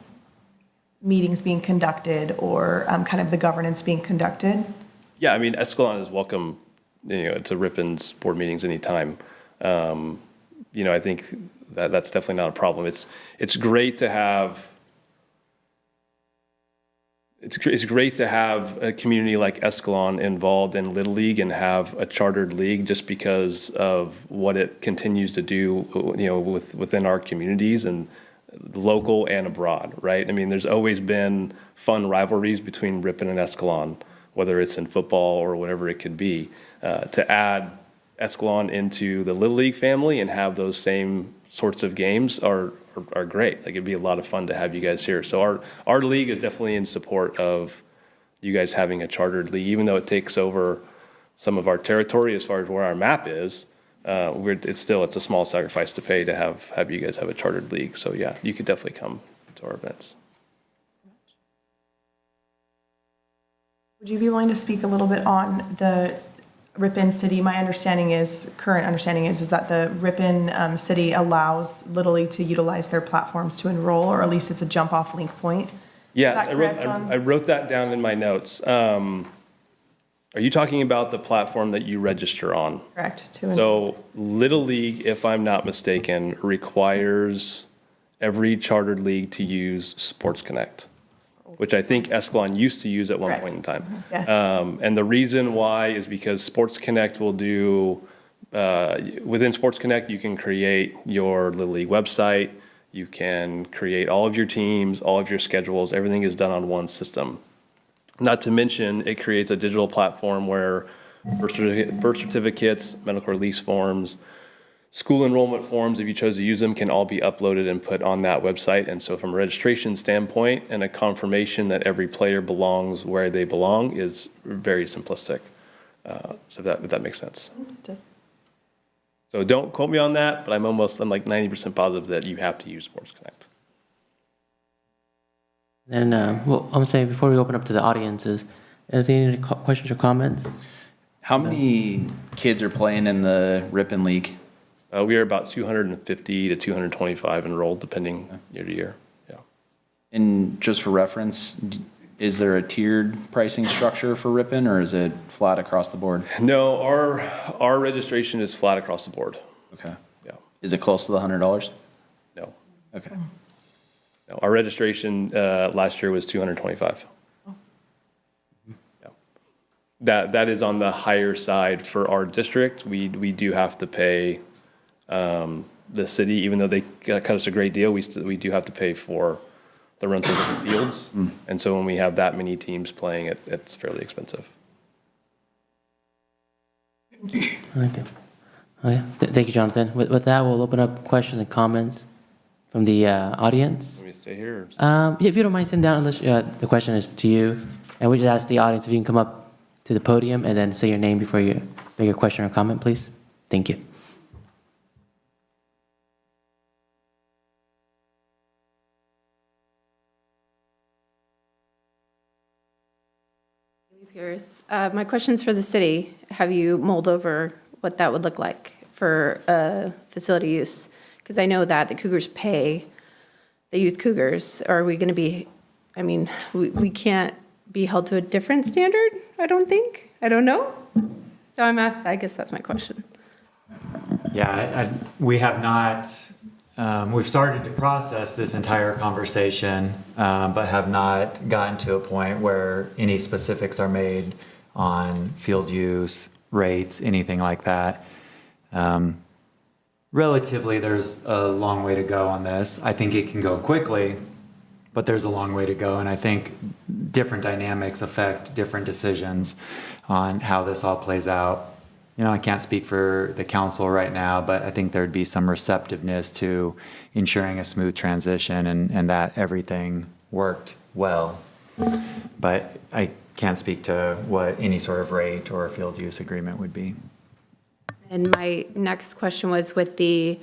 meetings being conducted or kind of the governance being conducted? Yeah, I mean, Escalon is welcome, to Rippon's board meetings anytime. I think that's definitely not a problem. It's great to have. It's great to have a community like Escalon involved in Little League and have a chartered league, just because of what it continues to do, within our communities and local and abroad, right? I mean, there's always been fun rivalries between Ripon and Escalon, whether it's in football or whatever it could be. To add Escalon into the Little League family and have those same sorts of games are great. Like, it'd be a lot of fun to have you guys here. So our league is definitely in support of you guys having a chartered league, even though it takes over some of our territory as far as where our map is. It's a small sacrifice to pay to have you guys have a chartered league. So yeah, you could definitely come to our events. Would you be willing to speak a little bit on the Ripon City? My current understanding is that the Ripon City allows Little League to utilize their platforms to enroll, or at least it's a jump-off link point. Yes, I wrote that down in my notes. Are you talking about the platform that you register on? Correct. So Little League, if I'm not mistaken, requires every chartered league to use Sports Connect, which I think Escalon used to use at one point in time. Yeah. And the reason why is because Sports Connect will do, within Sports Connect, you can create your Little League website, you can create all of your teams, all of your schedules, everything is done on one system. Not to mention, it creates a digital platform where birth certificates, medical release forms, school enrollment forms, if you chose to use them, can all be uploaded and put on that website. And so from a registration standpoint and a confirmation that every player belongs where they belong is very simplistic. So if that makes sense. So don't quote me on that, but I'm like 90% positive that you have to use Sports Connect. And I'm going to say, before we open up to the audiences, any questions or comments? How many kids are playing in the Ripon League? We are about 250 to 225 enrolled, depending year to year. Yeah. And just for reference, is there a tiered pricing structure for Ripon, or is it flat across the board? No, our registration is flat across the board. Okay. Yeah. Is it close to the $100? No. Okay. No, our registration last year was 225. Yeah. That is on the higher side for our district. We do have to pay the city, even though they cut us a great deal. We do have to pay for the rental of the fields, and so when we have that many teams playing, it's fairly expensive. Okay. Okay. Thank you, Jonathan. With that, we'll open up questions and comments from the audience. Let me stay here. Or Yeah, if you don't mind sitting down, unless the question is to you, and we just ask the audience if you can come up to the podium and then say your name before you make your question or comment, please. Thank you. Pierce, my question's for the city. Have you mulled over what that would look like for facility use? Because I know that the Cougars pay the youth Cougars. Are we going to be, I mean, we can't be held to a different standard, I don't think. I don't know. So I guess that's my question. Yeah, we have not, we've started to process this entire conversation, but have not gotten to a point where any specifics are made on field use, rates, anything like that. Relatively, there's a long way to go on this. I think it can go quickly, but there's a long way to go. And I think different dynamics affect different decisions on how this all plays out. You know, I can't speak for the council right now, but I think there'd be some receptiveness to ensuring a smooth transition and that everything worked well. But I can't speak to what any sort of rate or field use agreement would be. And my next question was with the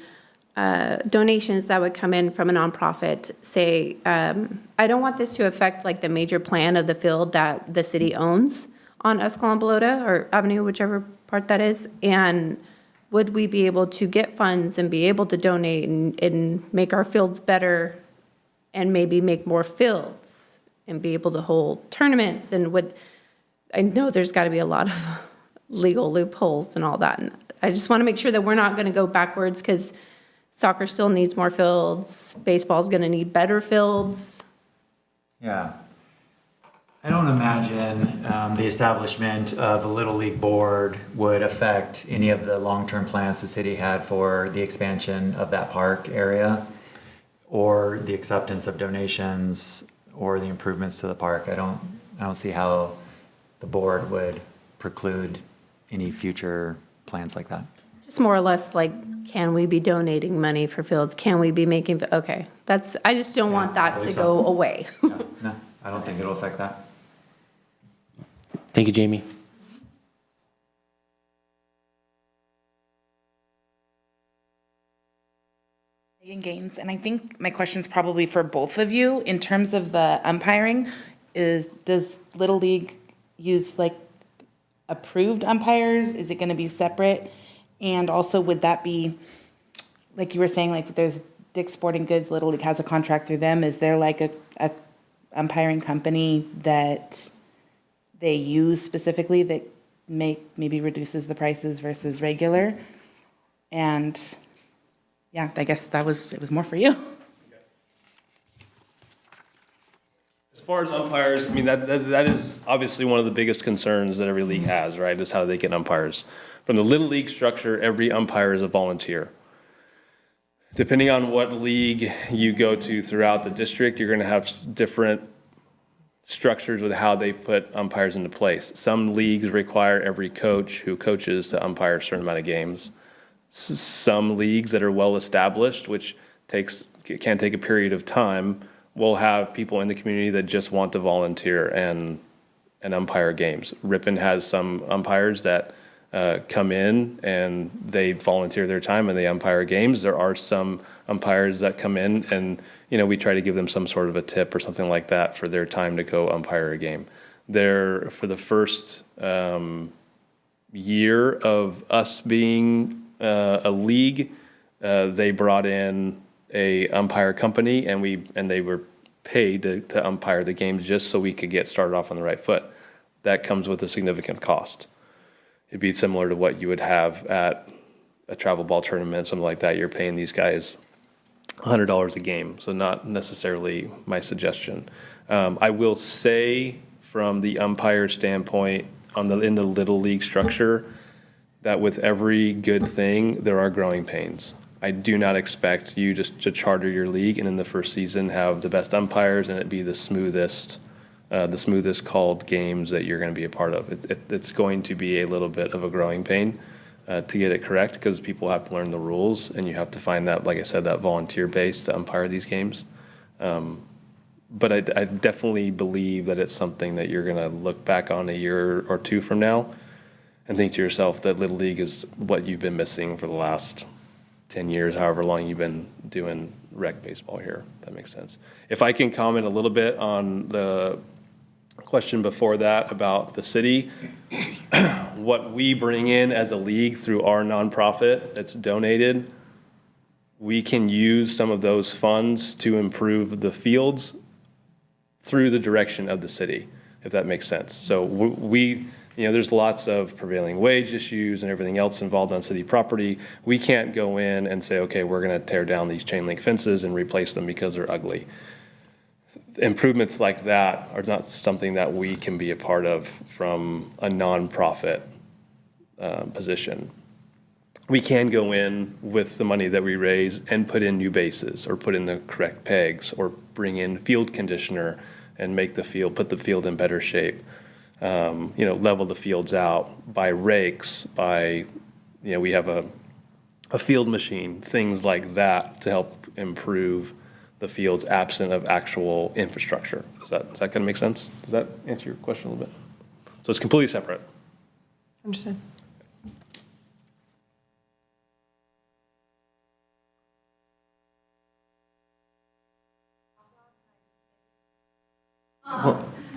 donations that would come in from a nonprofit, say, I don't want this to affect like the major plan of the field that the city owns on Escalon Balota or Avenue, whichever part that is. And would we be able to get funds and be able to donate and make our fields better and maybe make more fields and be able to hold tournaments? And I know there's got to be a lot of legal loopholes and all that. And I just want to make sure that we're not going to go backwards because soccer still needs more fields. Baseball's going to need better fields. Yeah. I don't imagine the establishment of a Little League board would affect any of the long-term plans the city had for the expansion of that park area or the acceptance of donations or the improvements to the park. I don't see how the board would preclude any future plans like that. Just more or less like, can we be donating money for fields? Can we be making, okay. I just don't want that to go away. No, I don't think it'll affect that. Thank you, Jamie. Megan Gaines, and I think my question's probably for both of you. In terms of the umpiring, does Little League use like approved umpires? Is it going to be separate? And also, would that be, like you were saying, like there's Dick's Sporting Goods, Little League has a contract through them. Is there like a umpiring company that they use specifically that maybe reduces the prices versus regular? And yeah, I guess it was more for you. As far as umpires, I mean, that is obviously one of the biggest concerns that every league has, right, is how they get umpires. From the Little League structure, every umpire is a volunteer. Depending on what league you go to throughout the district, you're going to have different structures with how they put umpires into place. Some leagues require every coach who coaches to umpire a certain amount of games. Some leagues that are well established, which can take a period of time, will have people in the community that just want to volunteer and umpire games. Ripon has some umpires that come in and they volunteer their time and they umpire games. There are some umpires that come in and we try to give them some sort of a tip or something like that for their time to go umpire a game. For the first year of us being a league, they brought in a umpire company and they were paid to umpire the games just so we could get started off on the right foot. That comes with a significant cost. It'd be similar to what you would have at a travel ball tournament, something like that. You're paying these guys $100 a game, so not necessarily my suggestion. I will say from the umpire standpoint in the Little League structure that with every good thing, there are growing pains. I do not expect you just to charter your league and in the first season have the best umpires and it be the smoothest called games that you're going to be a part of. It's going to be a little bit of a growing pain to get it correct because people have to learn the rules and you have to find that, like I said, that volunteer base to umpire these games. But I definitely believe that it's something that you're going to look back on a year or two from now and think to yourself that Little League is what you've been missing for the last 10 years, however long you've been doing rec baseball here. That makes sense. If I can comment a little bit on the question before that about the city. What we bring in as a league through our nonprofit that's donated, we can use some of those funds to improve the fields through the direction of the city, if that makes sense. So we, there's lots of prevailing wage issues and everything else involved on city property. We can't go in and say, okay, we're going to tear down these chain link fences and replace them because they're ugly. Improvements like that are not something that we can be a part of from a nonprofit position. We can go in with the money that we raise and put in new bases or put in the correct pegs or bring in field conditioner and make the field, put the field in better shape. Level the fields out by rakes, by, we have a field machine, things like that to help improve the fields absent of actual infrastructure. Does that kind of make sense? Does that answer your question a little bit? So it's completely separate. Understood.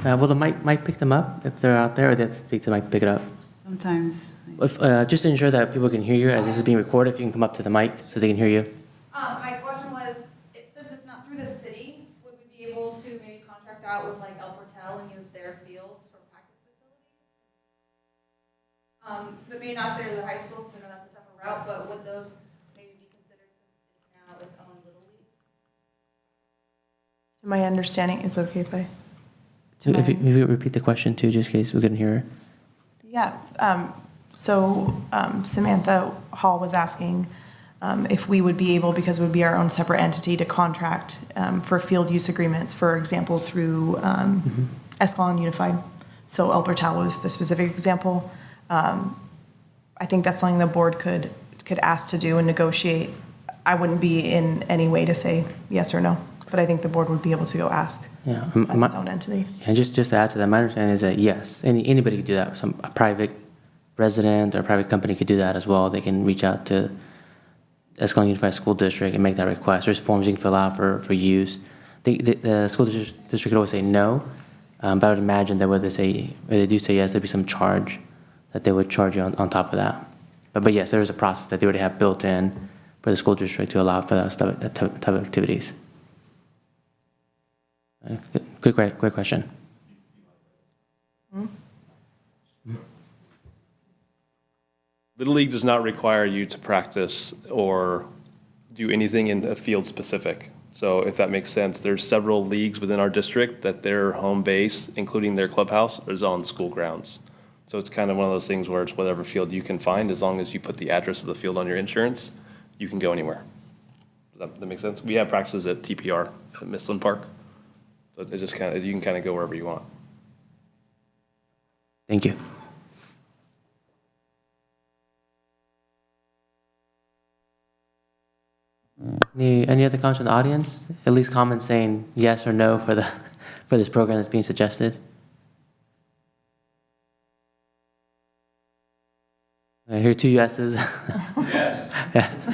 Will the mic pick them up if they're out there, or they have to speak to the mic, pick it up? Sometimes. If, just to ensure that people can hear you, as this is being recorded, if you can come up to the mic so they can hear you. My question was, since it's not through the city, would we be able to maybe contract out with like El Portel and use their fields for practice facilities? But maybe not say to the high schools, because I know that's a tougher route, but would those maybe be considered since it's now its own little league? My understanding is okay if I. So if you repeat the question too, just in case we couldn't hear her. Yeah. Samantha Hall was asking if we would be able, because it would be our own separate entity, to contract for field use agreements, for example, through Escalon Unified. So El Portal was the specific example. I think that's something the board could ask to do and negotiate. I wouldn't be in any way to say yes or no, but I think the board would be able to go ask as its own entity. And just to add to that, my understanding is that yes, anybody could do that. A private resident or a private company could do that as well. They can reach out to Escalon Unified School District and make that request. There's forms you can fill out for use. The school district could always say no, but I would imagine that whether they do say yes, there'd be some charge that they would charge you on top of that. But yes, there is a process that they already have built in for the school district to allow for that type of activities. Great question. Little League does not require you to practice or do anything in a field specific. So if that makes sense, there's several leagues within our district that their home base, including their clubhouse, is on school grounds. So it's kind of one of those things where it's whatever field you can find, as long as you put the address of the field on your insurance, you can go anywhere. Does that make sense? We have practices at TPR at Missland Park. So it just you can kind of go wherever you want. Thank you. Any other comments from the audience? At least comments saying yes or no for this program that's being suggested. I hear 2 yeses. Yes. Yes.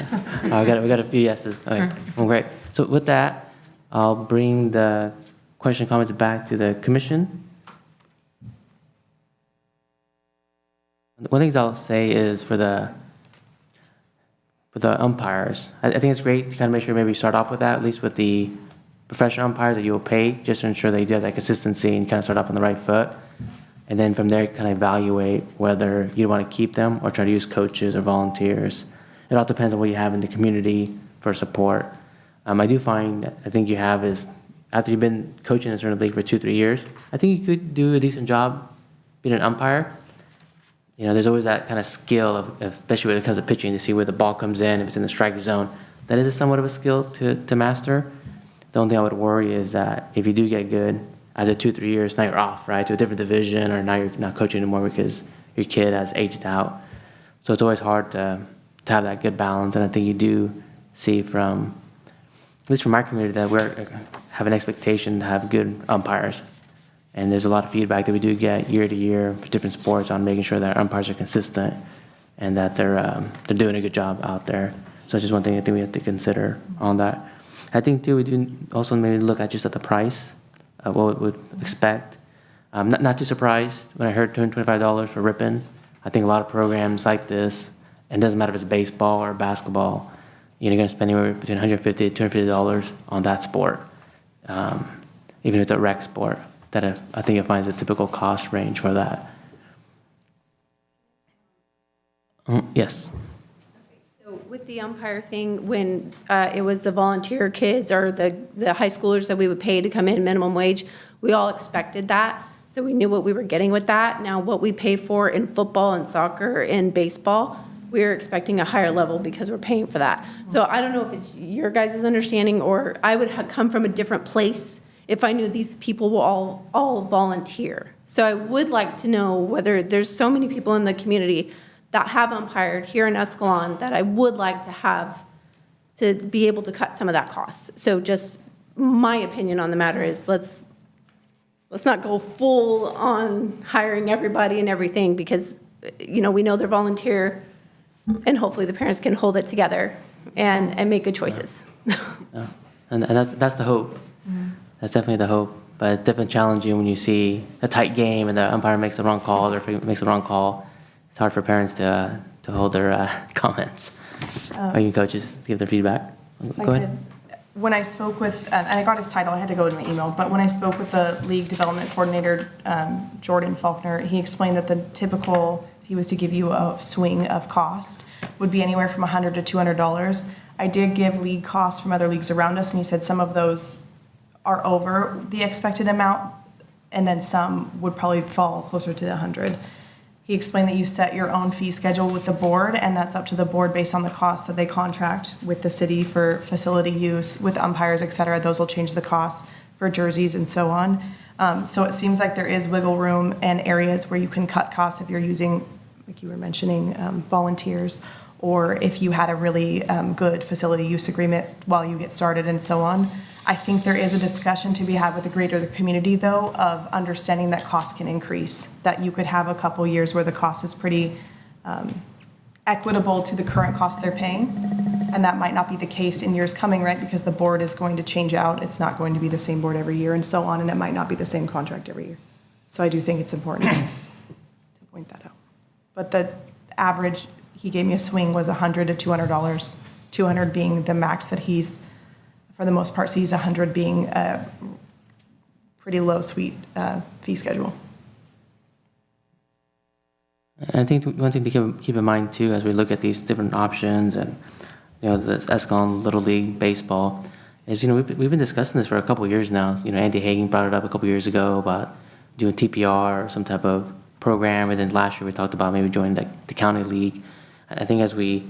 We got a few yeses. Okay. Well, great. So with that, I'll bring the question and comments back to the commission. One thing I'll say is for the umpires, I think it's great to kind of make sure maybe you start off with that, at least with the professional umpires that you will pay, just to ensure that you do have that consistency and kind of start off on the right foot. And then from there, kind of evaluate whether you want to keep them or try to use coaches or volunteers. It all depends on what you have in the community for support. I do find, I think you have is, after you've been coaching in a certain league for 2-3 years, I think you could do a decent job being an umpire. There's always that kind of skill of, especially when it comes to pitching, to see where the ball comes in, if it's in the strike zone. That is somewhat of a skill to master. The only thing I would worry is that if you do get good, after 2-3 years, now you're off, right, to a different division, or now you're not coaching anymore because your kid has aged out. So it's always hard to have that good balance. And I think you do see from, at least from our community, that we have an expectation to have good umpires. And there's a lot of feedback that we do get year to year for different sports on making sure that our umpires are consistent and that they're doing a good job out there. So that's just one thing I think we have to consider on that. I think too, we do also maybe look at just at the price of what we would expect. Not too surprised when I heard $225 for ripping. I think a lot of programs like this, and it doesn't matter if it's baseball or basketball, you're going to spend anywhere between $150 to $250 on that sport, even if it's a rec sport. I think it finds a typical cost range for that. Yes. So with the umpire thing, when it was the volunteer kids or the high schoolers that we would pay to come in minimum wage, we all expected that. So we knew what we were getting with that. Now, what we pay for in football and soccer and baseball, we're expecting a higher level because we're paying for that. So I don't know if it's your guys' understanding, or I would come from a different place if I knew these people will all volunteer. So I would like to know whether there's so many people in the community that have umpired here in Escalon that I would like to have to be able to cut some of that cost. So just my opinion on the matter is let's not go full on hiring everybody and everything, because, we know they're volunteer, and hopefully the parents can hold it together and make good choices. Yeah. And that's the hope. That's definitely the hope. But it's definitely challenging when you see a tight game and the umpire makes the wrong calls or if he makes the wrong call. It's hard for parents to hold their comments. Or even coaches give their feedback. Go ahead. When I spoke with, and I got his title, I had to go to my email, but when I spoke with the league development coordinator, Jordan Faulkner, he explained that the typical, if he was to give you a swing of cost, would be anywhere from $100 to $200. I did give league costs from other leagues around us, and he said some of those are over the expected amount, and then some would probably fall closer to the 100. He explained that you set your own fee schedule with the board, and that's up to the board based on the costs that they contract with the city for facility use, with umpires, et cetera. Those will change the costs for jerseys and so on. So it seems like there is wiggle room and areas where you can cut costs if you're using, like you were mentioning, volunteers, or if you had a really good facility use agreement while you get started and so on. I think there is a discussion to be had with the greater community, though, of understanding that costs can increase, that you could have a couple years where the cost is pretty equitable to the current cost they're paying, and that might not be the case in years coming, right, because the board is going to change out. It's not going to be the same board every year and so on, and it might not be the same contract every year. So I do think it's important to point that out. But the average, he gave me a swing, was $100 to $200, 200 being the max that he's, for the most part, sees 100 being a pretty low sweet fee schedule. I think one thing to keep in mind too, as we look at these different options and this Escalon Little League baseball, is we've been discussing this for a couple of years now. Andy Hagen brought it up a couple of years ago about doing TPR or some type of program, and then last year we talked about maybe joining the county league. I think as we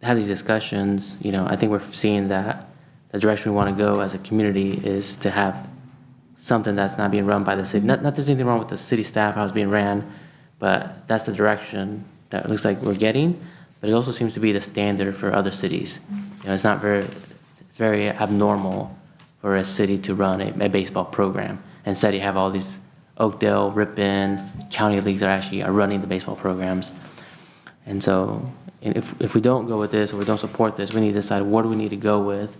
have these discussions, I think we're seeing that the direction we want to go as a community is to have something that's not being run by the city. Not that there's anything wrong with the city staff, how it's being ran, but that's the direction that it looks like we're getting. But it also seems to be the standard for other cities. It's very abnormal for a city to run a baseball program. Instead, you have all these Oakdale, Ripon, county leagues are running the baseball programs. And so if we don't go with this or we don't support this, we need to decide what do we need to go with.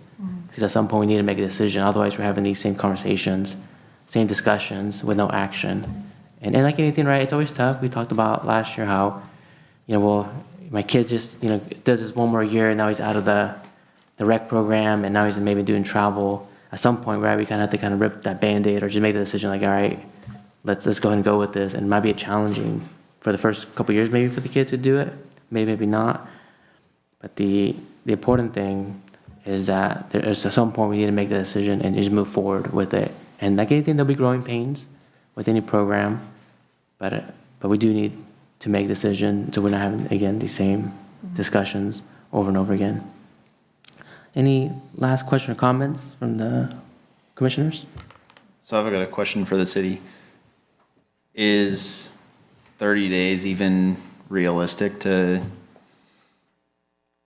Because at some point we need to make a decision. Otherwise, we're having these same conversations, same discussions with no action. And like anything, right, it's always tough. We talked about last year how, my kid just, does this one more year and now he's out of the rec program and now he's maybe doing travel. At some point, right, we kind of have to rip that Band-Aid or just make the decision like, all right, let's go ahead and go with this. And it might be challenging for the first couple of years maybe for the kids to do it, maybe not. But the important thing is that there's at some point we need to make the decision and just move forward with it. And like anything, there'll be growing pains with any program, but we do need to make decisions so we're not having, again, these same discussions over and over again. Any last question or comments from the commissioners? So I've got a question for the city. Is 30 days even realistic to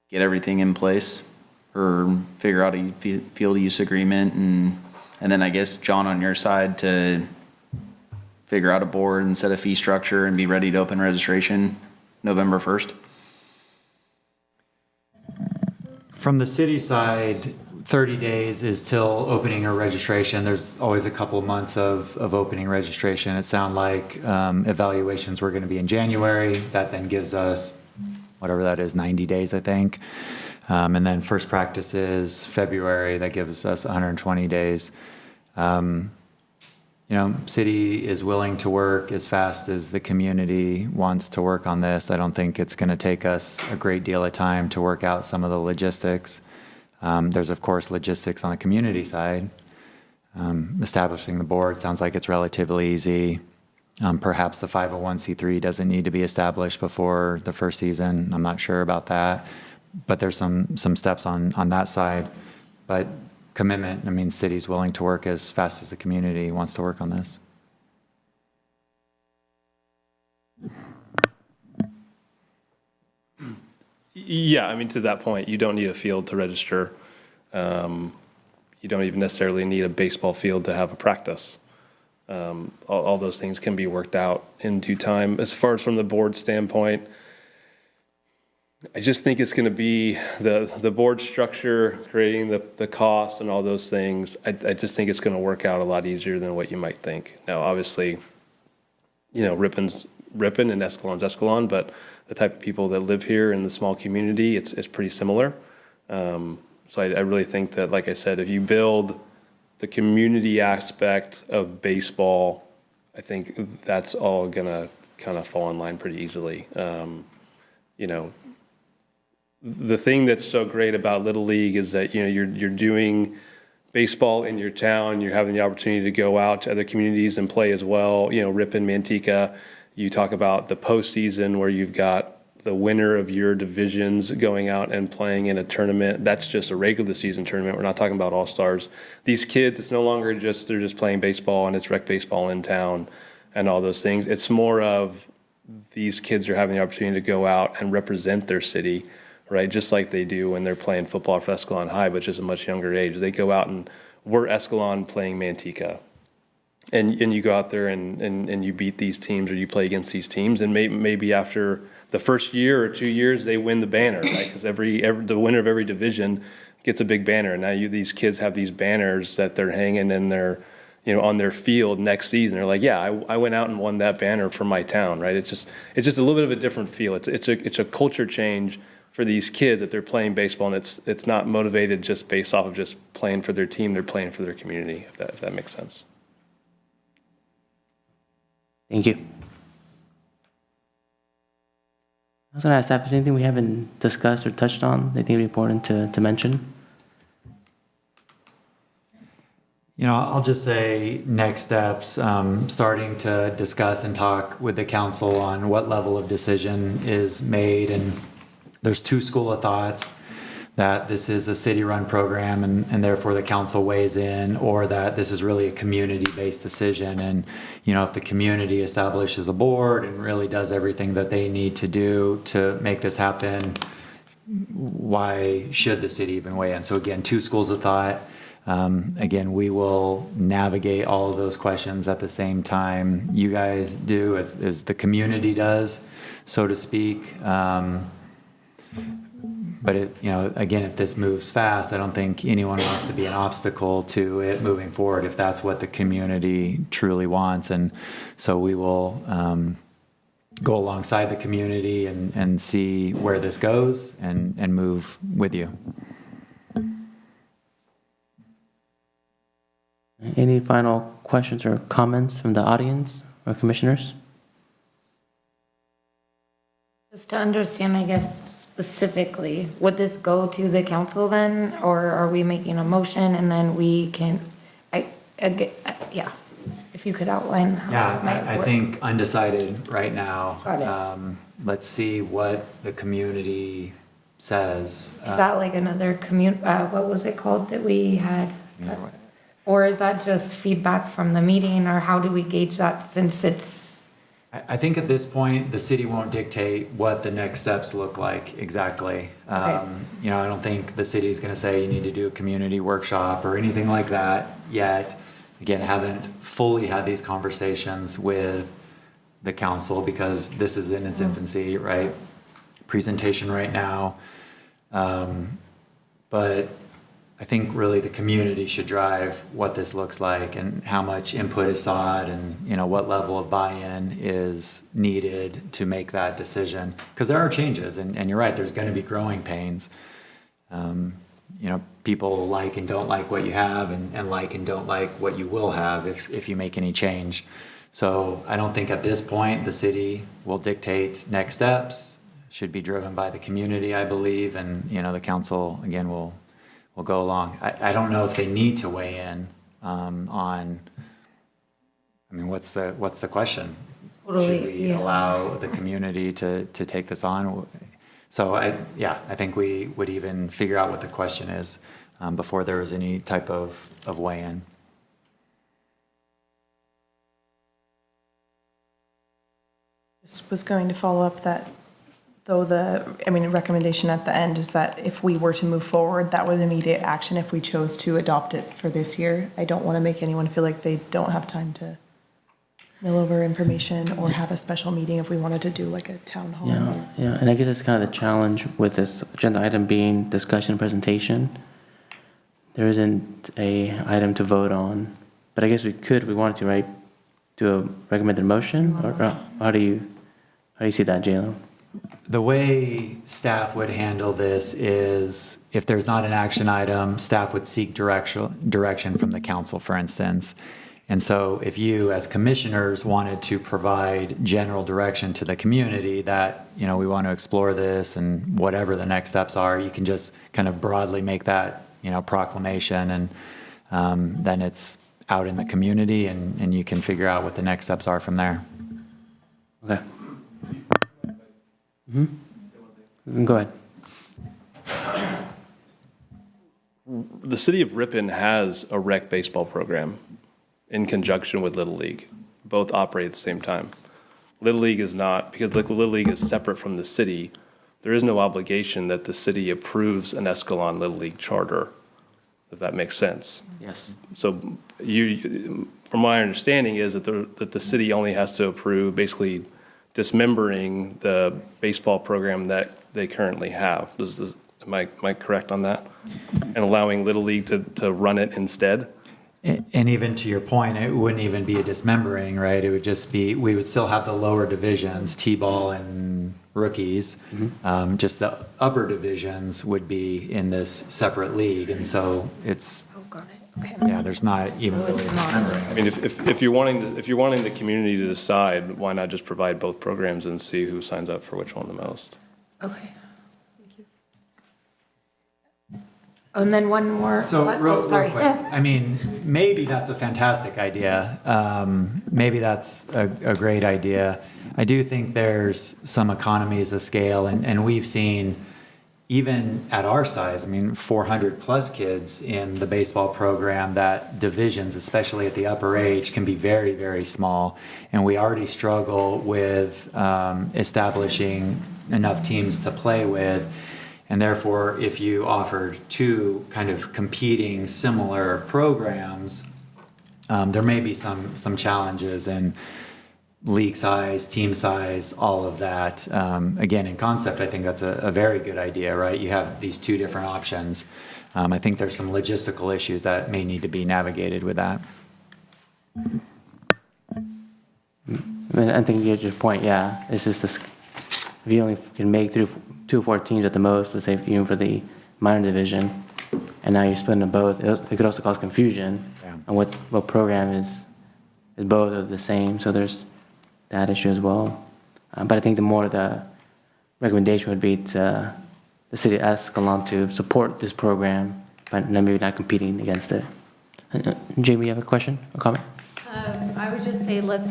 get everything in place or figure out a field use agreement and then I guess, John, on your side to figure out a board and set a fee structure and be ready to open registration November 1st? From the city side, 30 days is till opening or registration. There's always a couple of months of opening registration. It sounded like evaluations were going to be in January. That then gives us whatever that is, 90 days, I think. And then first practice is February. That gives us 120 days. City is willing to work as fast as the community wants to work on this. I don't think it's going to take us a great deal of time to work out some of the logistics. There's, of course, logistics on the community side. Establishing the board sounds like it's relatively easy. Perhaps the 501c3 doesn't need to be established before the first season. I'm not sure about that. But there's some steps on that side. But commitment, I mean, city's willing to work as fast as the community wants to work on this. Yeah, I mean, to that point, you don't need a field to register. You don't even necessarily need a baseball field to have a practice. All those things can be worked out in due time. As far as from the board standpoint, I just think it's going to be the board structure, creating the costs and all those things. I just think it's going to work out a lot easier than what you might think. Now, obviously, Rippon's Ripon and Escalon's Escalon, but the type of people that live here in the small community, it's pretty similar. So I really think that, like I said, if you build the community aspect of baseball, I think that's all going to kind of fall in line pretty easily. The thing that's so great about Little League is that, you're doing baseball in your town, you're having the opportunity to go out to other communities and play as well. Ripon, Manteca, you talk about the postseason where you've got the winner of your divisions going out and playing in a tournament. That's just a regular season tournament. We're not talking about all-stars. These kids, it's no longer they're just playing baseball and it's rec baseball in town and all those things. It's more of these kids are having the opportunity to go out and represent their city, right? Just like they do when they're playing football for Escalon High, but just a much younger age. They go out and we're Escalon playing Manteca. And you go out there and you beat these teams or you play against these teams, and maybe after the first year or 2 years they win the banner, right? Because the winner of every division gets a big banner. And now these kids have these banners that they're hanging in their, on their field next season. They're like, yeah, I went out and won that banner for my town, right? It's just a little bit of a different feel. It's a culture change for these kids that they're playing baseball, and it's not motivated just based off of just playing for their team. They're playing for their community, if that makes sense. Thank you. I was going to ask, if there's anything we haven't discussed or touched on that you think would be important to mention? I'll just say next steps, starting to discuss and talk with the council on what level of decision is made. And there's two school of thoughts: that this is a city-run program and therefore the council weighs in, or that this is really a community-based decision. And, if the community establishes a board and really does everything that they need to do to make this happen, why should the city even weigh in? So again, two schools of thought. Again, we will navigate all of those questions at the same time you guys do, as the community does, so to speak. But again, if this moves fast, I don't think anyone wants to be an obstacle to it moving forward if that's what the community truly wants. And so we will go alongside the community and see where this goes and move with you. Any final questions or comments from the audience or commissioners? Just to understand, I guess, specifically, would this go to the council then, or are we making a motion and then we can, yeah, if you could outline how that might work. I think undecided right now. Got it. Let's see what the community says. Is that like another what was it called that we had? Or is that just feedback from the meeting, or how do we gauge that, since it's? I think at this point, the city won't dictate what the next steps look like exactly. Okay. I don't think the city's going to say you need to do a community workshop or anything like that yet. Again, I haven't fully had these conversations with the council because this is in its infancy, right? Presentation right now. But I think really the community should drive what this looks like and how much input is sought and, what level of buy-in is needed to make that decision. Because there are changes, and you're right, there's going to be growing pains. People like and don't like what you have and like and don't like what you will have if you make any change. So I don't think at this point the city will dictate next steps. Should be driven by the community, I believe, and, the council, again, will go along. I don't know if they need to weigh in what's the question? Totally, Should we yeah. allow the community to take this on? So I think we would even figure out what the question is before there was any type of weigh-in. Just was going to follow up that, though recommendation at the end is that if we were to move forward, that was immediate action if we chose to adopt it for this year. I don't want to make anyone feel like they don't have time to mill over information or have a special meeting if we wanted to do like a town hall. Yeah, and I guess that's kind of the challenge with this agenda item being discussion and presentation. There isn't a item to vote on, but I guess we wanted to, right, do a recommended motion, or how do you see that, Jalen? The way staff would handle this is if there's not an action item, staff would seek direction from the council, for instance. And so if you as commissioners wanted to provide general direction to the community that, we want to explore this and whatever the next steps are, you can just kind of broadly make that, proclamation, and then it's out in the community and you can figure out what the next steps are from there. Okay. Go ahead. The city of Ripon has a rec baseball program in conjunction with Little League. Both operate at the same time. Little League is not, because Little League is separate from the city, there is no obligation that the city approves an Escalon Little League charter, if that makes sense. Yes. So from my understanding is that the city only has to approve basically dismembering the baseball program that they currently have. Am I correct on that? And allowing Little League to run it instead? And even to your point, it wouldn't even be a dismembering, right? It would just be, we would still have the lower divisions, T-ball and rookies. Just the upper divisions would be in this separate league. And so it's, Oh, got it. Okay. yeah, there's not even really a dismembering. I mean, if you're wanting the community to decide, why not just provide both programs and see who signs up for which one the most? Okay. And then one more. So what? real Oh, sorry. quick, maybe that's a fantastic idea. Maybe that's a great idea. I do think there's some economies of scale, and we've seen, even at our size, 400 plus kids in the baseball program, that divisions, especially at the upper age, can be very, very small. And we already struggle with establishing enough teams to play with. And therefore, if you offered two kind of competing similar programs, there may be some challenges in league size, team size, all of that. Again, in concept, I think that's a very good idea, right? You have these two different options. I think there's some logistical issues that may need to be navigated with that. I think you get your point, yeah. It's just this, if you only can make 2 or 4 teams at the most, let's say even for the minor division, and now you're splitting them both, it could also cause confusion on what program is both or the same. So there's that issue as well. But I think the recommendation would be to the city of Escalon to support this program, but maybe not competing against it. Jamie, you have a question or comment? I would just say let's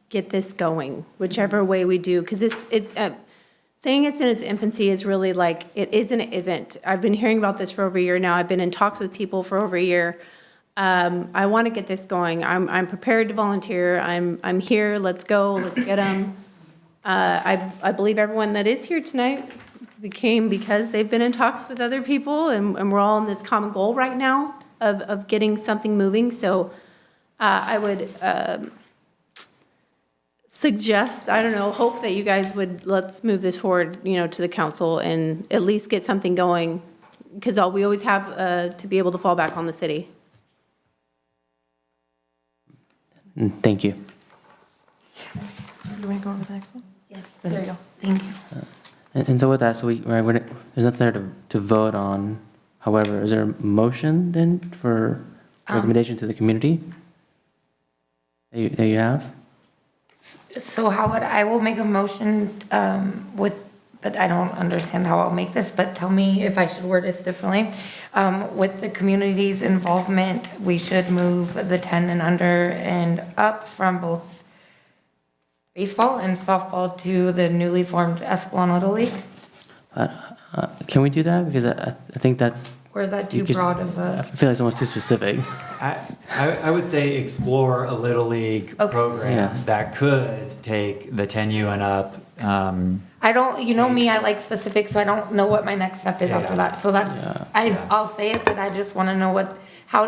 get this going, whichever way we do, because it's saying it's in its infancy is really like it isn't. I've been hearing about this for over a year now. I've been in talks with people for over a year. I want to get this going. I'm prepared to volunteer. I'm here. Let's go. Let's get them. I believe everyone that is here tonight came because they've been in talks with other people, and we're all in this common goal right now of getting something moving. So I would suggest, hope that you guys would, let's move this forward, to the council and at least get something going because we always have to be able to fall back on the city. Thank you. You want to go over the next one? Yes. There you go. Thank you. And so with that, so there's nothing there to vote on. However, is there a motion then for recommendation to the community that you have? So Howard, I will make a motion but I don't understand how I'll make this, but tell me if I should word this differently. With the community's involvement, we should move the 10 and under and up from both baseball and softball to the newly formed Escalon Little League? Can we do that? Because I think that's. Or is that too broad of I a? feel like it's almost too specific. I would say explore a Little League Okay. program Yes. that could take the 10U and up. I don't, you know me, I like specifics, so I don't know what my next step is Yeah, after yeah. that. So that's, Yeah. I'll say it, but I just want to know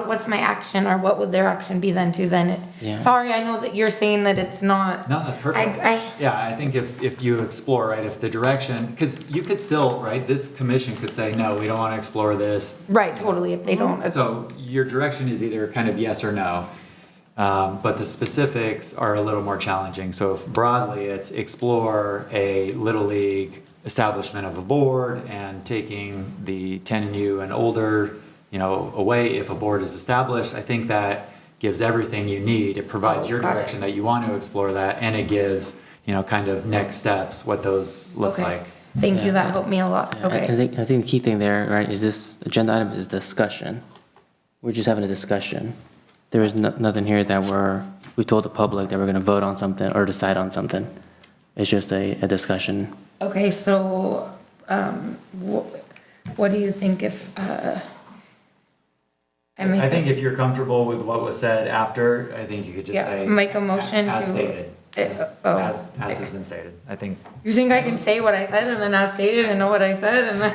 what's my action or what would their action be then too then? Yeah. Sorry, I know that you're saying that it's not. No, that's perfect. Yeah, I think if you explore, right, if the direction, because you could still, right, this commission could say, no, we don't want to explore this. Right, totally, if they don't. So your direction is either kind of yes or no. But the specifics are a little more challenging. So if broadly, it's explore a Little League establishment of a board and taking the 10U and older, away if a board is established. I think that gives everything you need. It provides your got it. direction that you want to explore that, and it gives, kind of next steps, what those look Okay. like. Thank you, that helped me a lot. I Okay. think the key thing there, right, is this agenda item is discussion. We're just having a discussion. There is nothing here that we told the public that we're going to vote on something or decide on something. It's just a discussion. Okay, so, what do you think if, I think if you're comfortable with what was said after, I think you could just Yeah, say. make a motion As to- stated. As has been stated. I think. You think I can say what I said and then as stated and know what I said and then?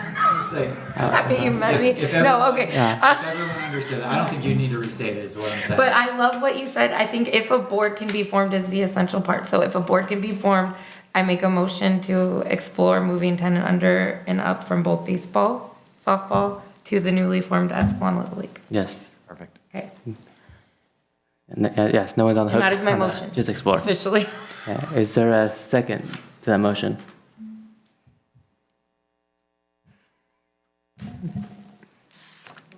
Say. I mean, you met me. If No, everyone- okay. If everyone understood, I don't think you need to restate it, is what I'm saying. But I love what you said. I think if a board can be formed is the essential part. So if a board can be formed, I make a motion to explore moving 10 and under and up from both baseball, softball to the newly formed Escalon Little League. Yes. Perfect. Okay, Yes, no one's on the hook. and that is my on that. motion. Just explore. Officially. Yeah. Is there a second to that motion?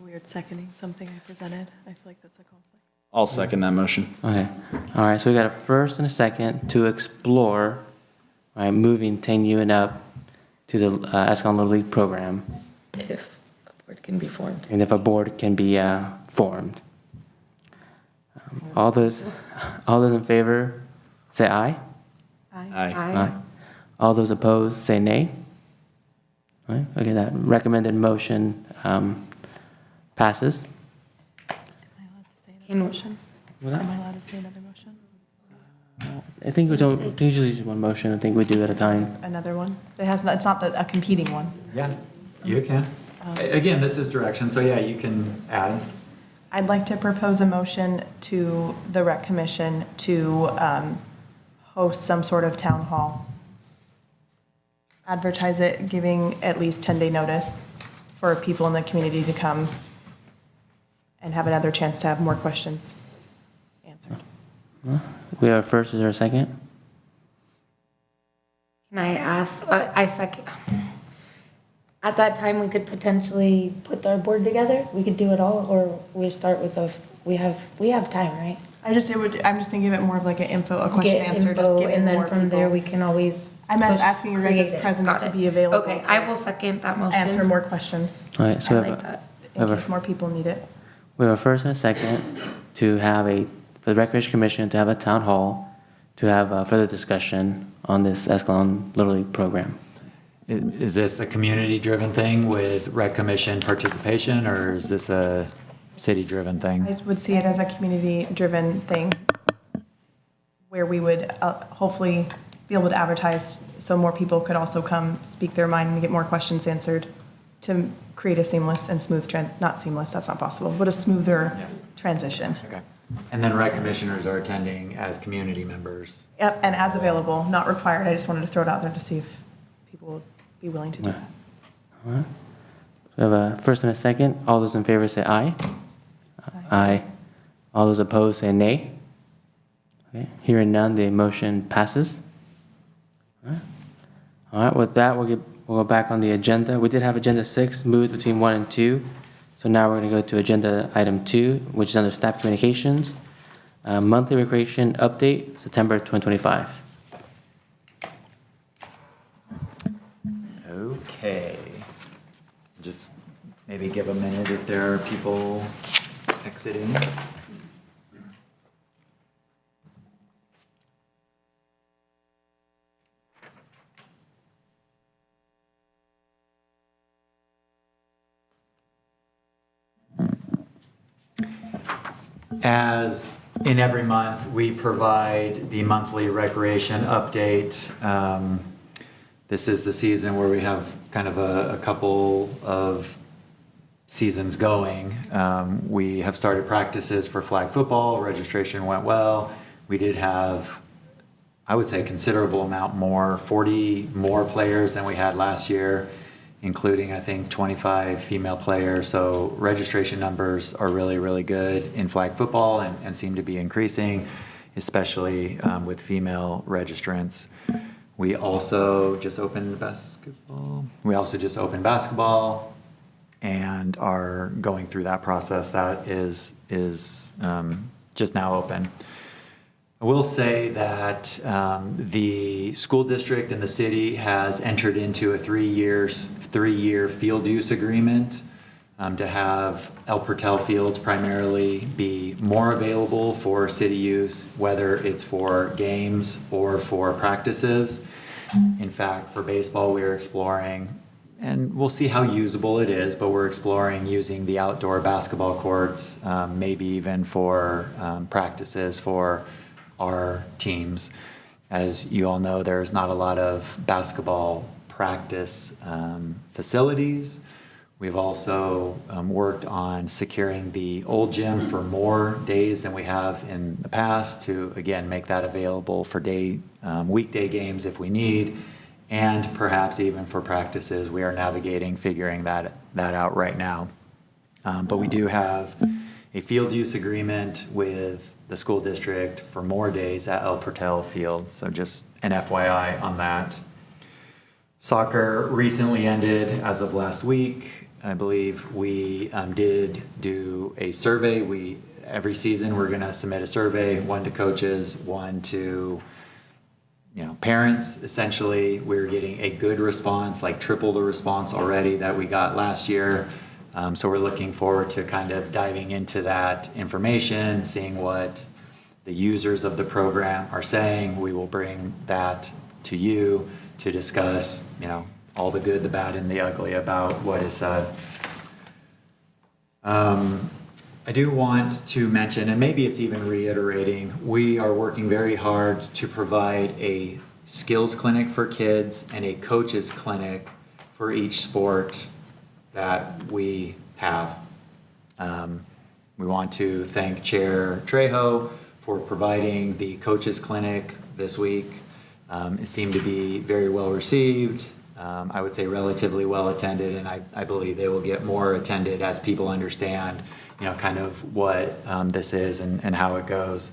Weird seconding something I presented. I feel like that's a conflict. I'll second that motion. Okay. All right, so we got a first and a second to explore, right, moving 10U and up to the Escalon Little League program, If a board can be formed. and if a board can be formed. All those in favor, say aye. Aye. All those opposed, say nay. All right, okay, that recommended motion passes. Am I allowed to say Can- another motion? What? Am I allowed to say another motion? I think we don't, I think usually just one motion, I think we do at a time. Another one? It's not a competing one. Yeah, you can. Again, this is direction, so yeah, you can add. I'd like to propose a motion to the rec commission to host some sort of town hall. Advertise it, giving at least 10-day notice for people in the community to come and have another chance to have more questions answered. We have a first, is there a second? Can I ask, I second, at that time, we could potentially put our board together? We could do it all, or we start with we have time, right? I'm just thinking of it more of like an a question Get answer, just info, giving and then more from there, people. we can always. I'm push- asking your guys' create it. presence Got to it. be available Okay, to I will second that motion. answer more questions All right, so I we like have, that. in Over. case more people need it. we have a first and a second to have for the Recreation Commission to have a town hall, to have further discussion on this Escalon Little League program. Is this a community-driven thing with rec commission participation, or is this a city-driven thing? I would see it as a community-driven thing where we would hopefully be able to advertise so more people could also come speak their mind and get more questions answered to create a seamless and smooth, not seamless, that's not possible, but a smoother Yeah. transition. Okay. And then rec commissioners are attending as community members. Yep, and as available, not required. I just wanted to throw it out there to see if people would be willing to do that. All right. So We have a first and a second. All those in favor say aye. Aye. All those opposed say nay. Okay. Hearing none, the motion passes. All right, with that, we'll go back on the agenda. We did have agenda 6 moved between 1 and 2. So now we're going to go to agenda item 2, which is under staff communications. Monthly recreation update, September 2025. Okay. Just maybe give a minute if there are people exiting. As in every month, we provide the monthly recreation update. This is the season where we have kind of a couple of seasons going. We have started practices for flag football. Registration went well. We did have, I would say, a considerable amount more, 40 more players than we had last year, including, I think, 25 female players. So registration numbers are really, really good in flag football and seem to be increasing, especially with female registrants. We also just opened basketball. And are going through that process. That is just now open. I will say that the school district and the city has entered into a three-year field use agreement to have El Portal fields primarily be more available for city use, whether it's for games or for practices. In fact, for baseball, we are exploring, and we'll see how usable it is, but we're exploring using the outdoor basketball courts, maybe even for practices for our teams. As you all know, there's not a lot of basketball practice facilities. We've also worked on securing the old gym for more days than we have in the past to, again, make that available for weekday games if we need, and perhaps even for practices. We are navigating, figuring that out right now. But we do have a field use agreement with the school district for more days at El Portal Field. So just an FYI on that. Soccer recently ended as of last week. I believe we did do a survey. Every season we're going to submit a survey, one to coaches, one to parents. Essentially, we're getting a good response, like triple the response already that we got last year. So we're looking forward to kind of diving into that information, seeing what the users of the program are saying. We will bring that to you to discuss, all the good, the bad, and the ugly about what is said. I do want to mention, and maybe it's even reiterating, we are working very hard to provide a skills clinic for kids and a coaches clinic for each sport that we have. We want to thank Chair Trejo for providing the coaches clinic this week. It seemed to be very well received. I would say relatively well attended, and I believe they will get more attended as people understand, kind of what this is and how it goes.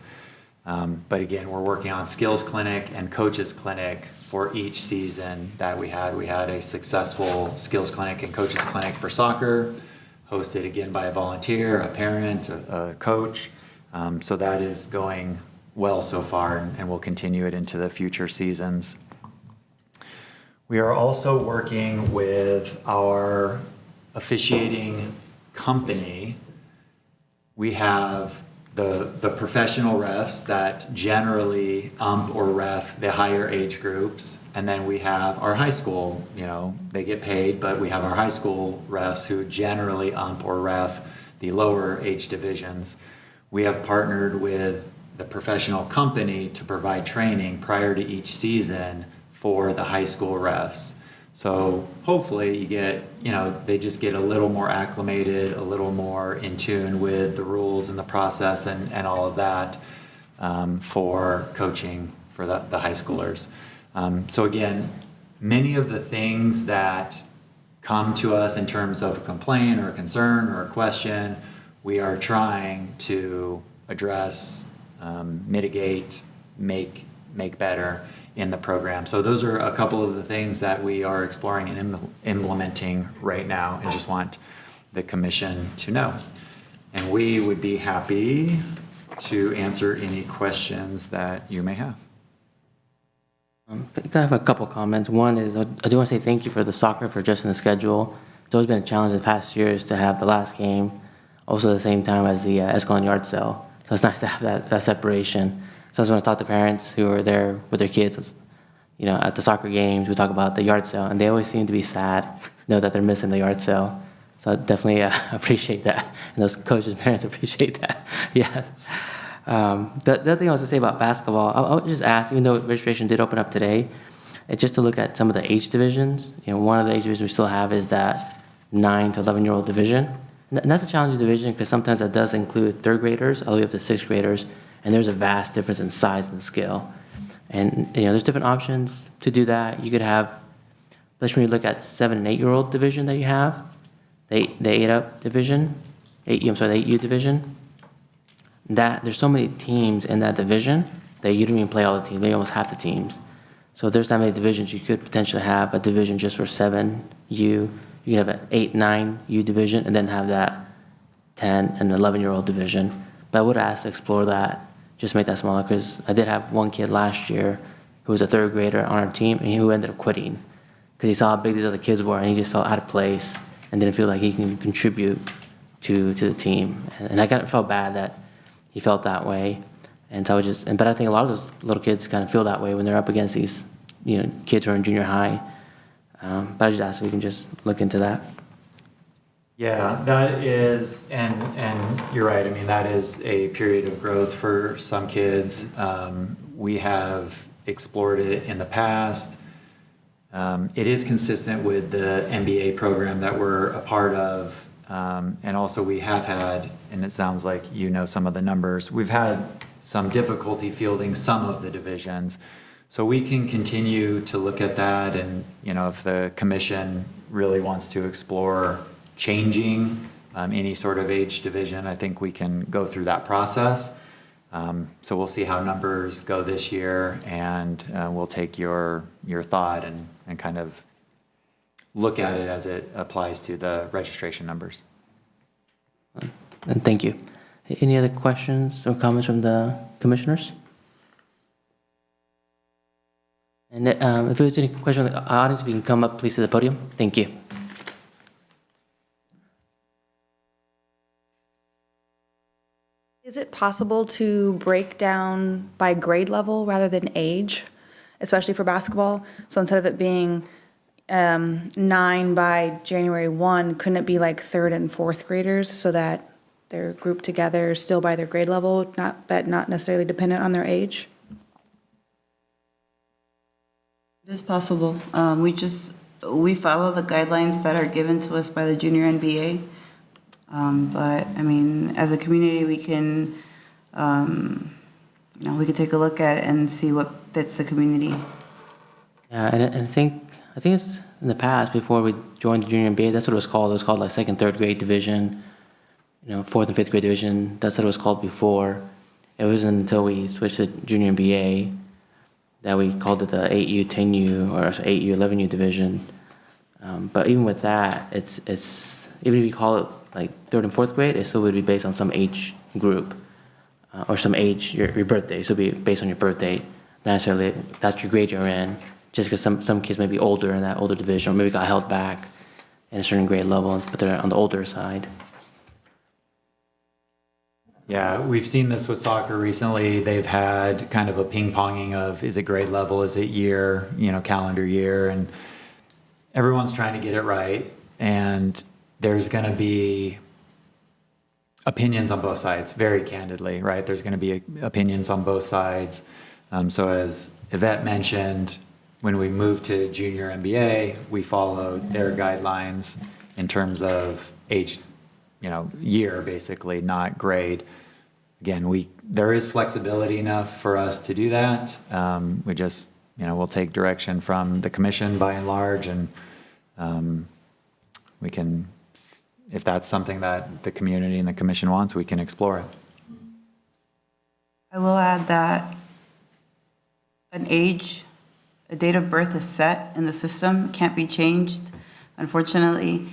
But again, we're working on skills clinic and coaches clinic for each season that we had. We had a successful skills clinic and coaches clinic for soccer, hosted again by a volunteer, a parent, a coach. So that is going well so far, and we'll continue it into the future seasons. We are also working with our officiating company. We have the professional refs that generally ump or ref the higher age groups, and then we have our high school, they get paid, but we have our high school refs who generally ump or ref the lower age divisions. We have partnered with the professional company to provide training prior to each season for the high school refs. So hopefully they just get a little more acclimated, a little more in tune with the rules and the process and all of that for coaching for the high schoolers. So again, many of the things that come to us in terms of a complaint or a concern or a question, we are trying to address, mitigate, make better in the program. So those are a couple of the things that we are exploring and implementing right now, and just want the commission to know. And we would be happy to answer any questions that you may have. Kind of a couple comments. One is I do want to say thank you for the soccer for adjusting the schedule. It's always been a challenge in the past years to have the last game also at the same time as the Escalon yard sale. So it's nice to have that separation. So I just want to talk to parents who are there with their kids, you know, at the soccer games. We talk about the yard sale, and they always seem to be sad, know that they're missing the yard sale. So I definitely appreciate that, and those coaches and parents appreciate that. Yes. The other thing I was going to say about basketball, I would just ask, even though registration did open up today, just to look at some of the age divisions. You know, one of the age divisions we still have is that 9 to 11-year-old division. And that's a challenging division because sometimes that does include third graders all the way up to sixth graders, and there's a vast difference in size and scale. And, you know, there's different options to do that. You could have, especially when you look at 7 and 8-year-old division that you have, the 8-up division, the 8U division, that there's so many teams in that division that you don't even play all the teams, maybe almost half the teams. So if there's that many divisions, you could potentially have a division just for 7U. You could have an 8, 9U division, and then have that 10 and 11-year-old division. But I would ask to explore that, just make that smaller, because I did have one kid last year who was a third grader on our team, and who ended up quitting because he saw how big these other kids were, and he just felt out of place and didn't feel like he can contribute to the team. And I kind of felt bad that he felt that way. And so I was but I think a lot of those little kids kind of feel that way when they're up against these, you know, kids who are in junior high. But I just asked if we can just look into that. Yeah, that is, and you're right. I mean, that is a period of growth for some kids. We have explored it in the past. It is consistent with the MBA program that we're a part of. And also we have had, and it sounds like you know some of the numbers, we've had some difficulty fielding some of the divisions. So we can continue to look at that, and, you know, if the commission really wants to explore changing any sort of age division, I think we can go through that process. So we'll see how numbers go this year, and we'll take your thought and kind of look at it as it applies to the registration numbers. And thank you. Any other questions or comments from the commissioners? And if there's any questions from the audience, if you can come up, please, to the podium. Thank you. Is it possible to break down by grade level rather than age, especially for basketball? So instead of it being 9 by January 1, couldn't it be like third and fourth graders so that they're grouped together still by their grade level, but not necessarily dependent on their age? It is possible. We follow the guidelines that are given to us by the junior NBA. But I mean, as a community, we can, we could take a look at it and see what fits the community. Yeah, and I think it's in the past, before we joined the junior NBA, that's what it was called. It was called like second, third grade division, you know, fourth and fifth grade division. That's what it was called before. It wasn't until we switched to junior NBA that we called it the 8U, 10U, or 8U, 11U division. But even with that, it's even if you call it like third and fourth grade, it still would be based on some age group or some age, your birthday. So it would be based on your birthday, not necessarily that's your grade you're in, just because some kids may be older in that older division, or maybe got held back in a certain grade level, but they're on the older side. Yeah, we've seen this with soccer recently. They've had kind of a ping-ponging of, is it grade level, is it year, calendar year, and everyone's trying to get it right. And there's going to be opinions on both sides, very candidly, right? There's going to be opinions on both sides. So as Yvette mentioned, when we moved to junior MBA, we followed their guidelines in terms of age, year, basically, not grade. Again, there is flexibility enough for us to do that. We just, we'll take direction from the commission by and large, and we can, if that's something that the community and the commission wants, we can explore it. I will add that an age, a date of birth is set in the system, can't be changed. Unfortunately,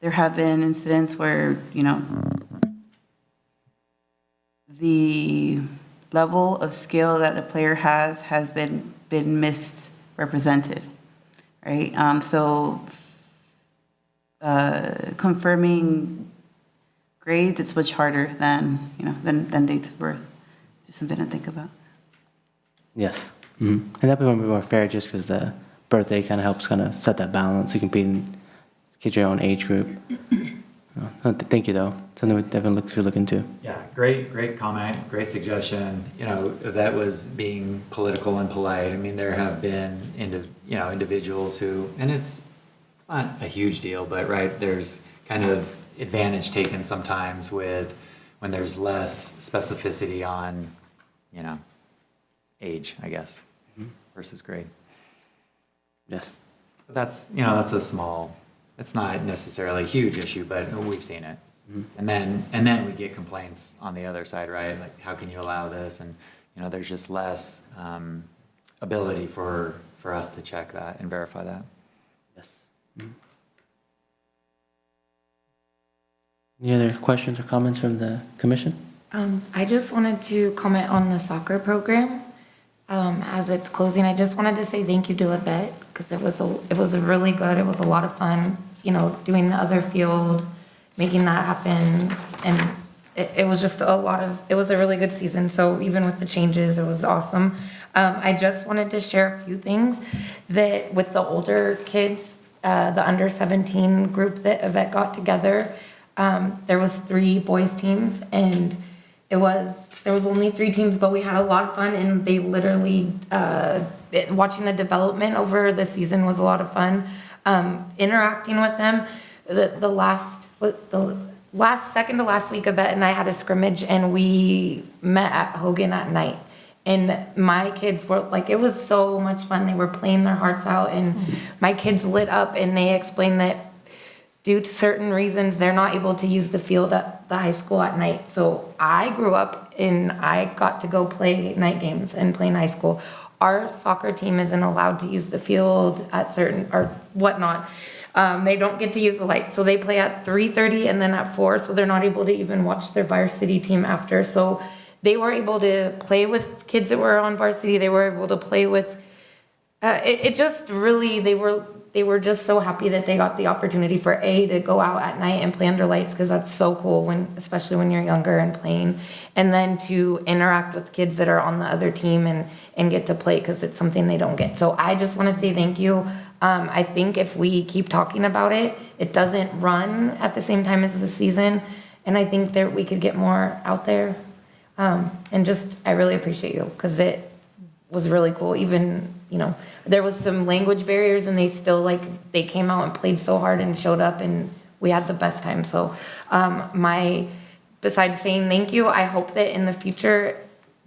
there have been incidents where, the level of skill that the player has been misrepresented, right? Confirming grades, it's much harder than dates of birth. Just something to think about. Yes. And that'd be more fair just because the birthday kind of helps kind of set that balance. You can be in kids your own age group. Thank you, though. Something we definitely should look into. Yeah, great comment, great suggestion. That was being political and polite. I mean, there have been individuals who, and it's not a huge deal, but right, there's kind of advantage taken sometimes with when there's less specificity on, age, I guess, versus grade. Yes. But that's a small, it's not necessarily a huge issue, but we've seen it. And then we get complaints on the other side, right? Like, how can you allow this? And, there's just less ability for us to check that and verify that. Yes. Any other questions or comments from the commission? I just wanted to comment on the soccer program. As it's closing, I just wanted to say thank you to Yvette, because it was really good. It was a lot of fun, doing the other field, making that happen. And it was just it was a really good season. So even with the changes, it was awesome. I just wanted to share a few things that with the older kids, the under 17 group that Yvette got together, there was 3 boys teams, and there was only 3 teams, but we had a lot of fun, and they literally, watching the development over the season was a lot of fun. Interacting with them, the second to last week, Yvette and I had a scrimmage, and we met at Hogan at night. And my kids were like, it was so much fun. They were playing their hearts out, and my kids lit up, and they explained that due to certain reasons, they're not able to use the field at the high school at night. So I grew up and I got to go play night games and play in high school. Our soccer team isn't allowed to use the field at certain, or whatnot. They don't get to use the lights. So they play at 3:30 and then at 4. So they're not able to even watch their varsity team after. So they were able to play with kids that were on varsity. They were able to play with, it just really, they were just so happy that they got the opportunity to go out at night and play under lights, because that's so cool, especially when you're younger and playing, and then to interact with kids that are on the other team and get to play, because it's something they don't get. So I just want to say thank you. I think if we keep talking about it, it doesn't run at the same time as the season, and I think that we could get more out there. And I really appreciate you, because it was really cool. Even, there was some language barriers, and they still they came out and played so hard and showed up, and we had the best time. So besides saying thank you, I hope that in the future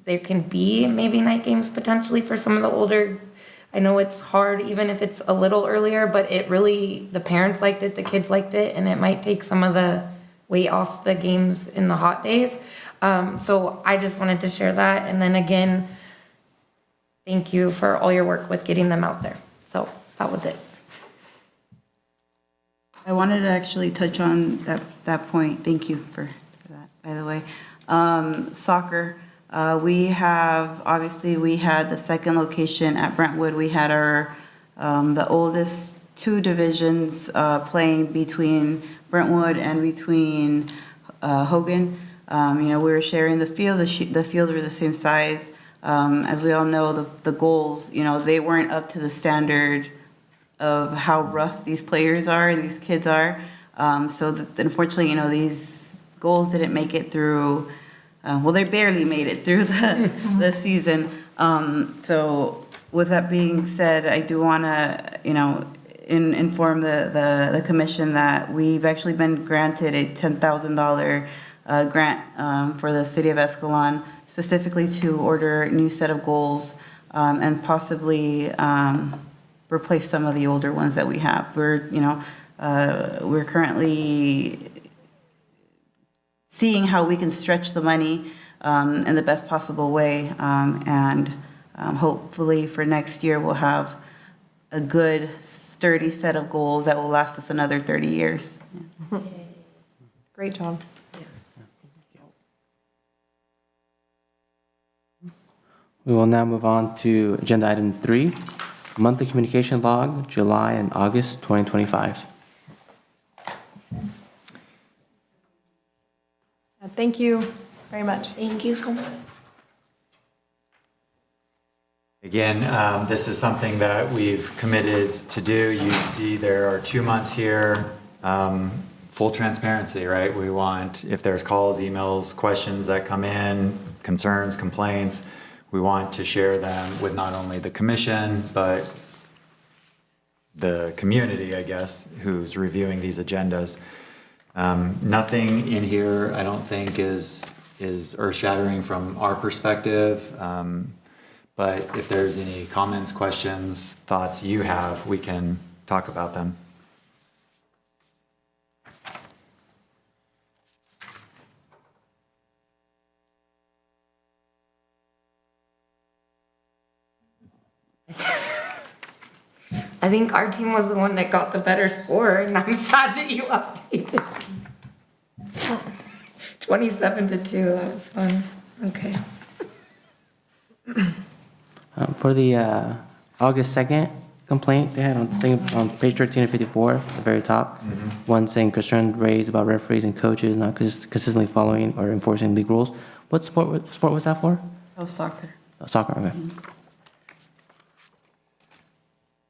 there can be maybe night games potentially for some of the older. I know it's hard even if it's a little earlier, but the parents liked it, the kids liked it, and it might take some of the weight off the games in the hot days. So I just wanted to share that. And then again, thank you for all your work with getting them out there. So that was it. I wanted to actually touch on that point. Thank you for that, by the way. Soccer, we had the second location at Brentwood. We had the oldest 2 divisions playing between Brentwood and between Hogan. We were sharing the field. The fields were the same size. As we all know, the goals, they weren't up to the standard of how rough these players are and these kids are. Unfortunately, these goals didn't make it through. They barely made it through the season. So with that being said, I do want to, inform the commission that we've actually been granted a $10,000 grant for the city of Escalon, specifically to order a new set of goals and possibly replace some of the older ones that we have. We're, We're currently seeing how we can stretch the money in the best possible way. And hopefully for next year, we'll have a good, sturdy set of goals that will last us another 30 years. Great job. We will now move on to agenda item 3, monthly communication log, July and August 2025. Thank you very much. Thank you so much. Again, this is something that we've committed to do. You see there are 2 months here. Full transparency, right? We want, if there's calls, emails, questions that come in, concerns, complaints, we want to share them with not only the commission, but the community, I guess, who's reviewing these agendas. Nothing in here, I don't think, is earth-shattering from our perspective. But if there's any comments, questions, thoughts you have, we can talk about them. I think our team was the one that got the better score, and I'm sad that you updated. 27-2, that was fun. Okay. For the August 2nd complaint they had on page 13 and 54, at the very top, one saying concern raised about referees and coaches not consistently following or enforcing league rules. What sport was that for? Oh, soccer. Oh, soccer, okay.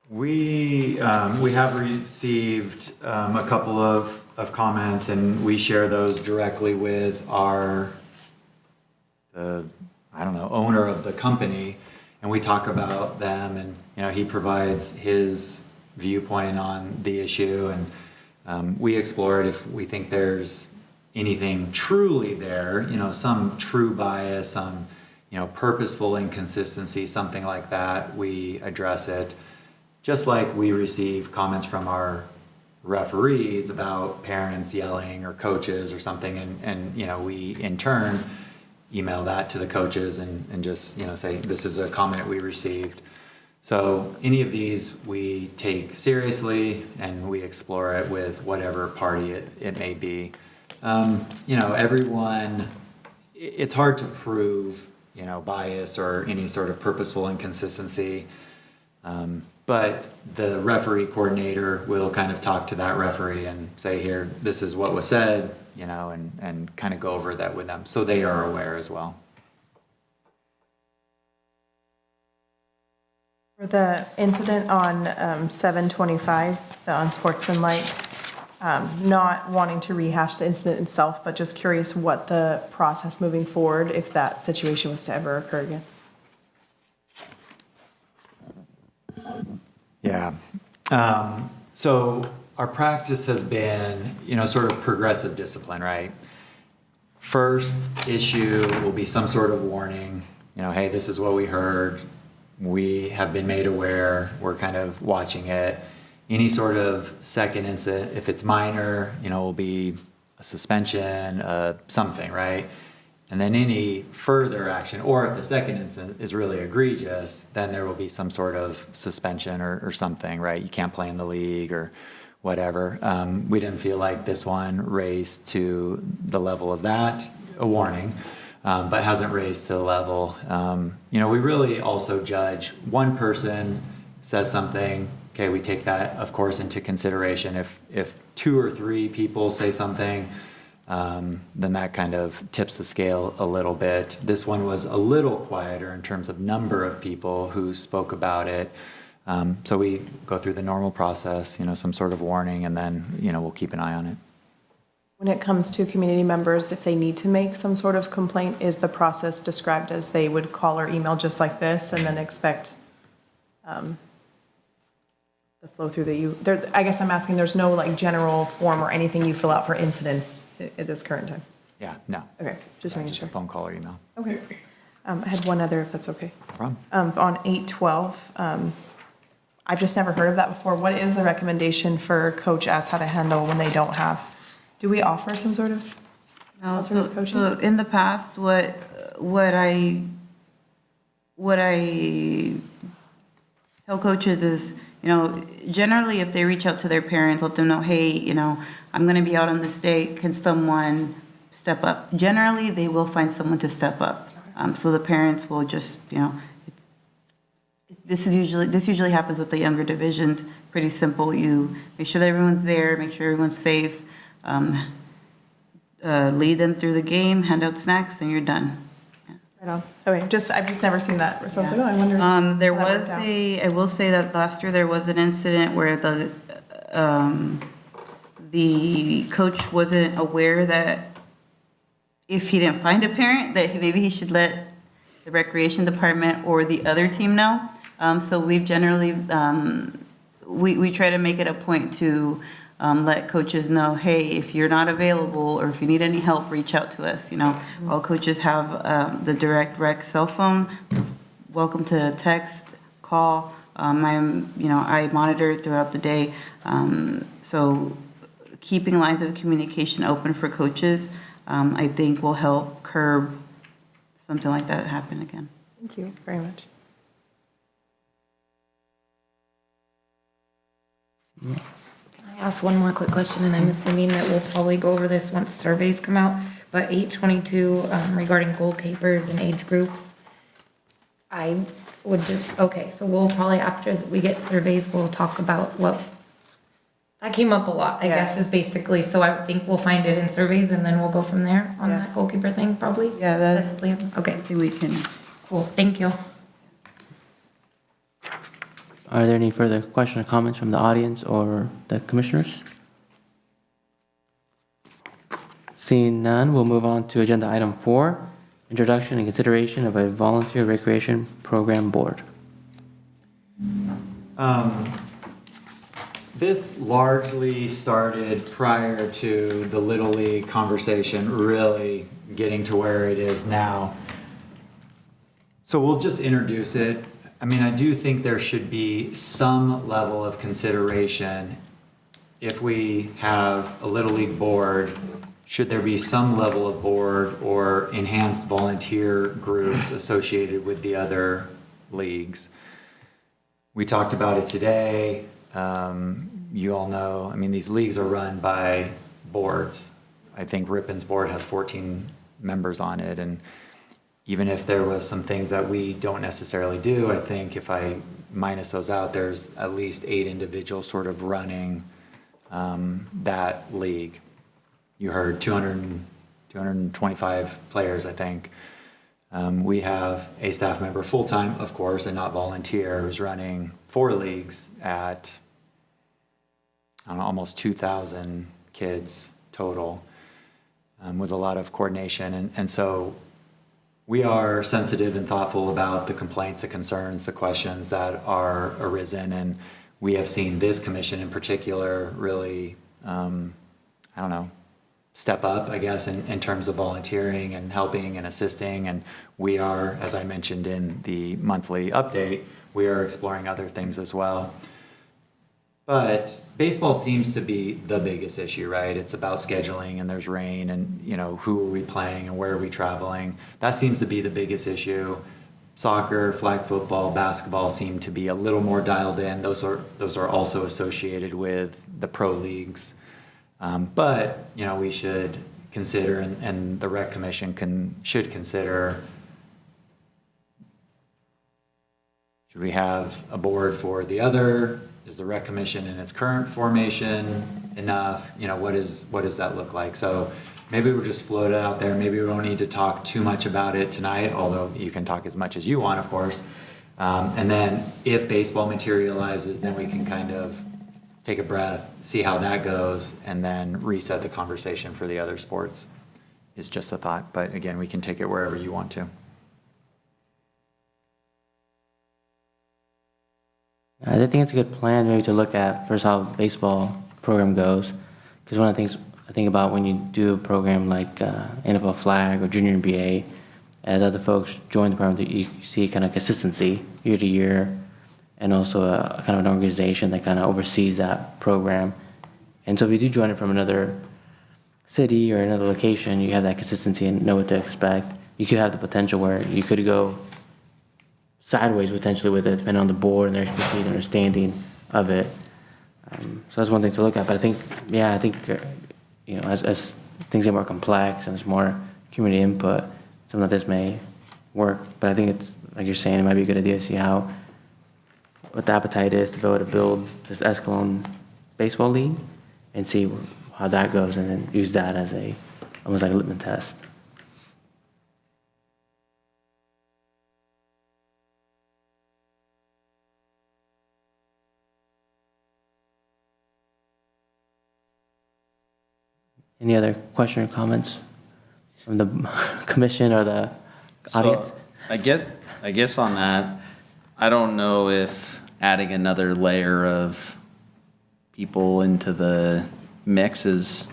We have received a couple of comments, and we share those directly with the owner of the company, and we talk about them, and he provides his viewpoint on the issue, and we explore it if we think there's anything truly there, some true bias, some purposeful inconsistency, something like that, we address it. Just like we receive comments from our referees about parents yelling or coaches or something, and we in turn email that to the coaches and just say this is a comment we received. So any of these we take seriously and we explore it with whatever party it may be. Everyone, it's hard to prove bias or any sort of purposeful inconsistency. But the referee coordinator will kind of talk to that referee and say, here, this is what was said, and kind of go over that with them. So they are aware as well. For the incident on 7/25, the unsportsmanlike, not wanting to rehash the incident itself, but just curious what the process moving forward, if that situation was to ever occur again. Yeah. So our practice has been, sort of progressive discipline, right? First issue will be some sort of warning, hey, this is what we heard. We have been made aware. We're kind of watching it. Any sort of second incident, if it's minor, will be a suspension, something, right? And then any further action, or if the second incident is really egregious, then there will be some sort of suspension or something, right? You can't play in the league or whatever. We didn't feel like this one raised to the level of that, a warning, but hasn't raised to the level. We really also judge one person says something, okay, we take that, of course, into consideration. If 2 or 3 people say something, then that kind of tips the scale a little bit. This one was a little quieter in terms of number of people who spoke about it. So we go through the normal process, some sort of warning, and then, we'll keep an eye on it. When it comes to community members, if they need to make some sort of complaint, is the process described as they would call or email just like this and then expect the flow through that I guess I'm asking, there's no general form or anything you fill out for incidents at this current time? Yeah, no. Okay, just making sure. A phone call or email. Okay. I had one other, if that's okay. No problem. On 8/12, I've just never heard of that before. What is the recommendation for Coach S how to handle when they don't have? Do we offer some sort of No, alternative coaching? so in the past, what I tell coaches is, you know, generally if they reach out to their parents, let them know, hey, you know, I'm gonna be out on this day, can someone step up? Generally, they will find someone to step up. So the parents will just, you know, this usually happens with the younger divisions, pretty simple. You make sure that everyone's there, make sure everyone's safe, lead them through the game, hand out snacks, and you're done. Right on. Okay, I've just never seen that. So I was like, oh, I wonder. There how that was worked out. I will say that last year there was an incident where the coach wasn't aware that if he didn't find a parent, that maybe he should let the recreation department or the other team know. So we've generally, we try to make it a point to let coaches know, hey, if you're not available or if you need any help, reach out to us. You know, all coaches have the direct rec cell phone. Welcome to text, call. I monitor it throughout the day. So keeping lines of communication open for coaches, I think will help curb something like that happen again. Thank you very much. I ask one more quick question, and I'm assuming that we'll probably go over this once surveys come out, but 822, regarding goalkeepers and age groups, I would just, okay, so we'll probably, after we get surveys, we'll talk about what, that came up a lot, I guess, is basically, so I think we'll find it in surveys, and then we'll go from there on Yeah. that goalkeeper thing, probably? Yeah, That's the plan, I okay, think we can. cool, thank you. Are there any further questions or comments from the audience or the commissioners? Seeing none, we'll move on to agenda item 4, introduction and consideration of a volunteer recreation program board. This largely started prior to the Little League conversation really getting to where it is now. So we'll just introduce it. I mean, I do think there should be some level of consideration if we have a Little League board. Should there be some level of board or enhanced volunteer groups associated with the other leagues? We talked about it today. You all know, I mean, these leagues are run by boards. I think Rippon's board has 14 members on it, and even if there was some things that we don't necessarily do, I think if I minus those out, there's at least 8 individuals sort of running that league. You heard 225 players, I think. We have a staff member full-time, of course, and not volunteer, who's running 4 leagues at, I don't know, almost 2,000 kids total, with a lot of coordination. And so we are sensitive and thoughtful about the complaints, the concerns, the questions that are arisen, and we have seen this commission in particular really, step up, I guess, in terms of volunteering and helping and assisting. And we are, as I mentioned in the monthly update, we are exploring other things as well. But baseball seems to be the biggest issue, right? It's about scheduling, and there's rain, and who are we playing and where are we traveling? That seems to be the biggest issue. Soccer, flag football, basketball seem to be a little more dialed in. Those are also associated with the pro leagues. But we should consider, and the Rec Commission should consider, should we have a board for the other? Is the Rec Commission in its current formation enough? What does that look like? So maybe we'll just float it out there. Maybe we don't need to talk too much about it tonight, although you can talk as much as you want, of course. And then if baseball materializes, then we can kind of take a breath, see how that goes, and then reset the conversation for the other sports. Is just a thought, but again, we can take it wherever you want to. I think it's a good plan maybe to look at first how the baseball program goes, because one of the things I think about when you do a program like NFL flag or junior NBA, as other folks join the program, you see kind of consistency year to year, and also a kind of an organization that kind of oversees that program. And so if you do join it from another city or another location, you have that consistency and know what to expect. You could have the potential where you could go sideways potentially with it, depending on the board and their expertise and understanding of it. So that's one thing to look at. But I think, as things get more complex and there's more community input, something like this may work. But I think it's, like you're saying, it might be a good idea to see what the appetite is to be able to build this Escalon baseball league and see how that goes, and then use that as almost like a litmus test. Any other question or comments from the commission or the audience? So, I guess on that, I don't know if adding another layer of people into the mix is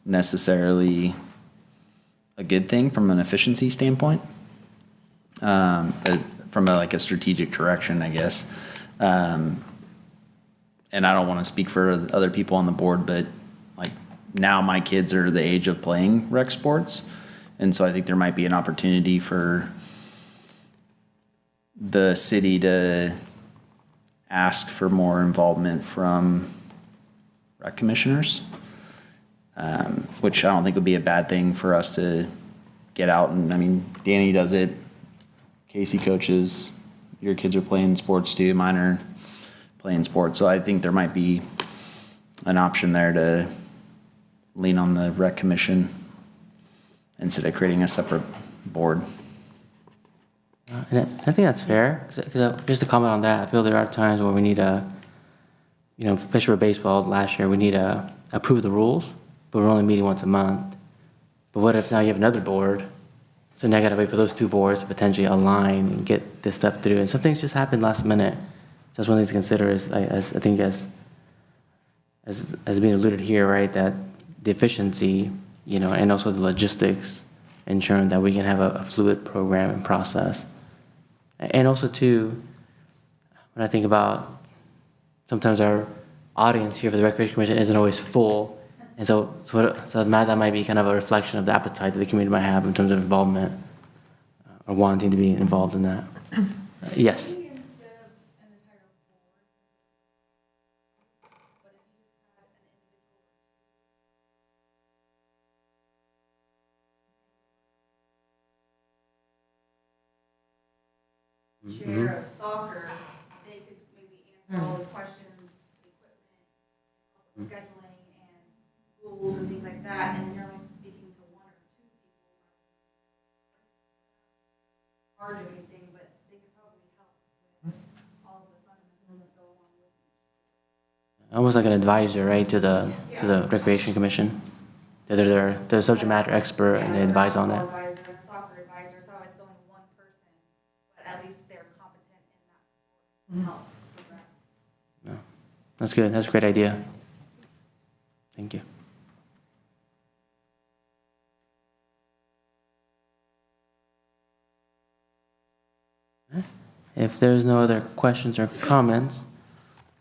necessarily a good thing from an efficiency standpoint, from a strategic direction, I guess. And I don't want to speak for other people on the board, but like now my kids are the age of playing rec sports. And so I think there might be an opportunity for the city to ask for more involvement from rec commissioners, which I don't think would be a bad thing for us to get out. And I mean, Danny does it, Casey coaches, your kids are playing sports too, mine are playing sports. So I think there might be an option there to lean on the rec commission instead of creating a separate board. And I think that's fair. Just to comment on that, I feel there are times where we need especially for baseball last year, we need to approve the rules, but we're only meeting once a month. But what if now you have another board? So now you gotta wait for those two boards to potentially align and get this stuff through. And some things just happen last minute. So that's one thing to consider is, as I think as being alluded here, right, that the efficiency, and also the logistics, ensuring that we can have a fluid program and process. And also too, when I think about sometimes our audience here for the Recreation Commission isn't always full. And so that might be kind of a reflection of the appetite that the community might have in terms of involvement or wanting to be involved in that. Yes. Chair of soccer, they could maybe answer all the questions, equipment, scheduling, and rules and things like that, and you're only speaking to one or two people. Hard or anything, but they could probably help with all of the fundamentals that go along with it. Almost like an advisor, right, to the Recreation Commission. They're the subject matter expert and they advise on it. Advisor and a soccer advisor, so it's only one person, but at least they're competent in that sport to help progress. No, that's good. That's a great idea. Thank you. If there's no other questions or comments,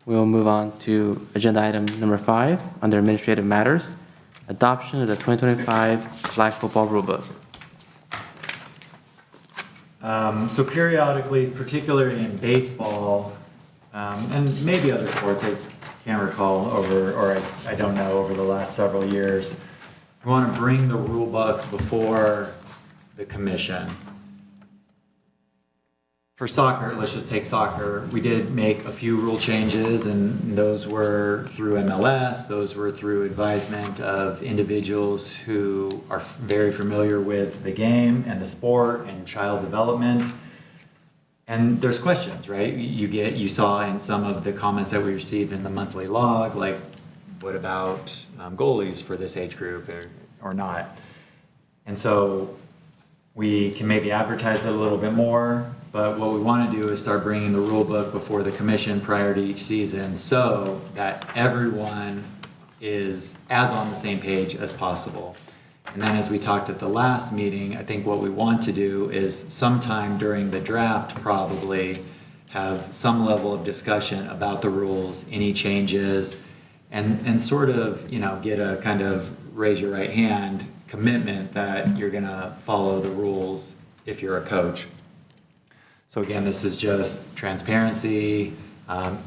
we will move on to agenda item number 5 under administrative matters, adoption of the 2025 flag football rulebook. So periodically, particularly in baseball, and maybe other sports, I can't recall I don't know, over the last several years, we want to bring the rule book before the commission. For soccer, let's just take soccer, we did make a few rule changes, and those were through MLS, those were through advisement of individuals who are very familiar with the game and the sport and child development. And there's questions, right? You saw in some of the comments that we received in the monthly log, like, what about goalies for this age group or not? And so we can maybe advertise it a little bit more, but what we want to do is start bringing the rule book before the commission prior to each season so that everyone is as on the same page as possible. And then as we talked at the last meeting, I think what we want to do is sometime during the draft probably have some level of discussion about the rules, any changes, and sort of, get a kind of raise your right hand commitment that you're gonna follow the rules if you're a coach. So again, this is just transparency.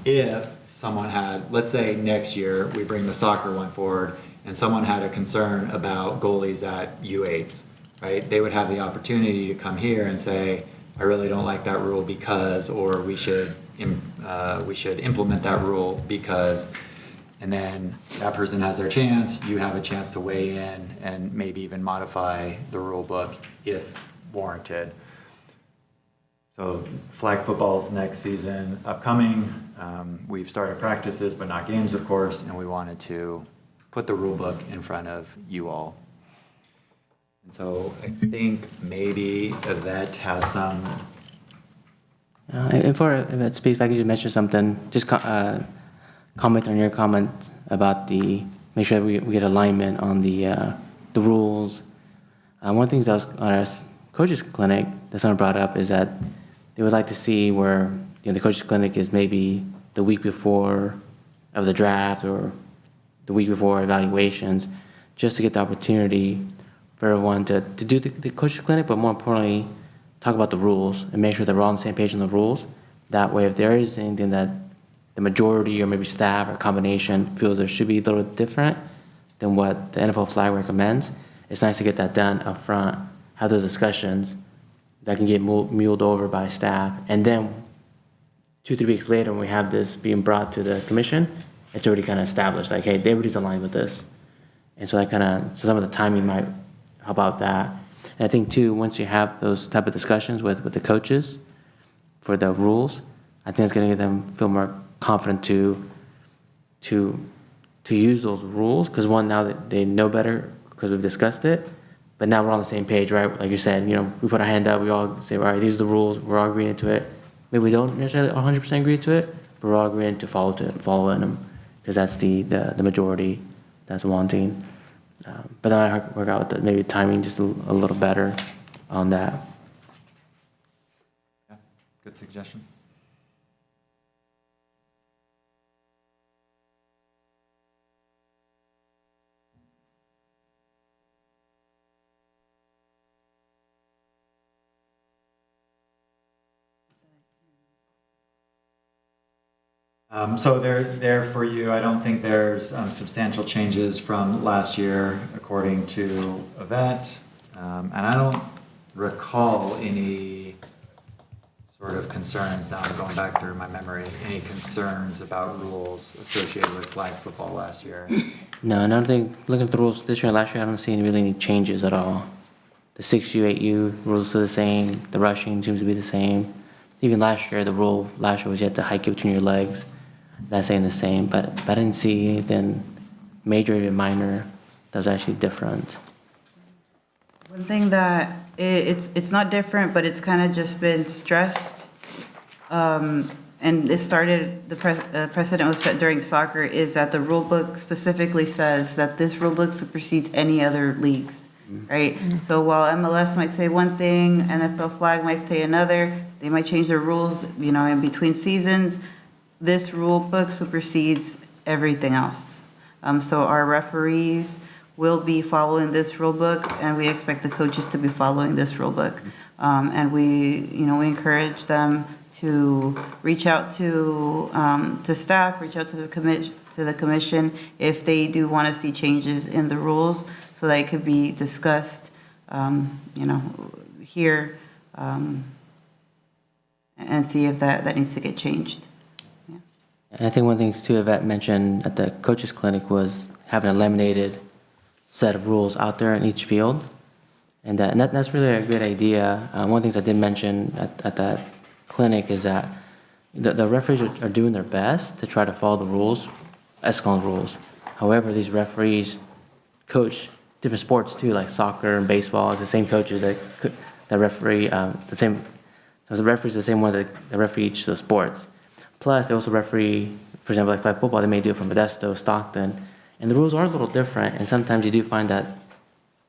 If someone had, let's say next year, we bring the soccer one forward, and someone had a concern about goalies at U8s, right? They would have the opportunity to come here and say, I really don't like that rule because, or we should implement that rule because, and then that person has their chance, you have a chance to weigh in and maybe even modify the rule book if warranted. So flag football's next season upcoming. We've started practices, but not games, of course, and we wanted to put the rule book in front of you all. And so I think maybe Yvette has some. And for Yvette speaks, if I could just mention something, just comment on your comment about make sure that we get alignment on the rules. One thing that was on our coaches clinic that someone brought up is that they would like to see where the coaches clinic is maybe the week before of the draft or the week before evaluations, just to get the opportunity for everyone to do the coaches clinic, but more importantly, talk about the rules and make sure that we're all on the same page on the rules. That way, if there is anything that the majority or maybe staff or combination feels there should be a little different than what the NFL flag recommends, it's nice to get that done up front, have those discussions that can get muled over by staff. And then 2-3 weeks later, when we have this being brought to the commission, it's already kind of established, like, hey, everybody's aligned with this. And so that so some of the timing might help out that. And I think too, once you have those type of discussions with the coaches for the rules, I think it's going to get them feel more confident to use those rules. Because one, now that they know better because we've discussed it, but now we're on the same page, right? Like you said, we put our hand up, we all say, all right, these are the rules, we're all agreeing to it. Maybe we don't necessarily 100% agree to it, but we're all agreeing to follow them, because that's the majority that's wanting. But then I work out maybe timing just a little better on that. Yeah, good suggestion. So they're there for you. I don't think there's substantial changes from last year, according to Yvette. And I don't recall any sort of concerns, now I'm going back through my memory, any concerns about rules associated with flag football last year. No, I don't think, looking at the rules this year and last year, I don't see really any changes at all. The 6U, 8U rules are the same. The rushing seems to be the same. Even last year, the rule last year was you had to hike it between your legs. That's saying the same, but I didn't see anything major or even minor that was actually different. One thing that it's not different, but it's kind of just been stressed. And it started, the precedent was set during soccer, is that the rule book specifically says that this rule book supersedes any other leagues, right? So while MLS might say one thing, NFL flag might say another, they might change their rules, in between seasons. This rule book supersedes everything else. So our referees will be following this rule book, and we expect the coaches to be following this rule book. And we encourage them to reach out to staff, reach out to the commission if they do want to see changes in the rules, so that it could be discussed, here, and see if that needs to get changed. And I think one thing too Yvette mentioned at the coaches clinic was having a laminated set of rules out there in each field. And that's really a great idea. One of the things I did mention at that clinic is that the referees are doing their best to try to follow the rules, Escalon rules. However, these referees coach different sports too, like soccer and baseball. It's the same coaches that referee so the referees are the same ones that referee each of those sports. Plus, they also referee, for example, like flag football, they may do it from Modesto, Stockton, and the rules are a little different, and sometimes you do find that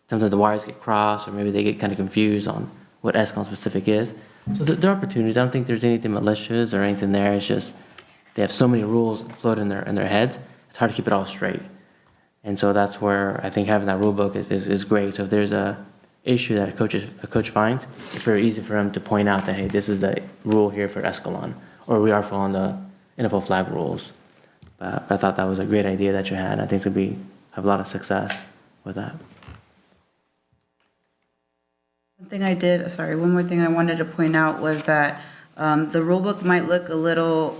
sometimes the wires get crossed, or maybe they get kind of confused on what Escalon specific is. So there are opportunities. I don't think there's anything malicious or anything there. It's just they have so many rules floating in their heads. It's hard to keep it all straight. And so that's where I think having that rule book is great. So if there's a issue that a coach finds, it's very easy for him to point out that, hey, this is the rule here for Escalon, or we are following the NFL flag rules. But I thought that was a great idea that you had. I think it's have a lot of success with that. One more thing I wanted to point out was that the rule book might look a little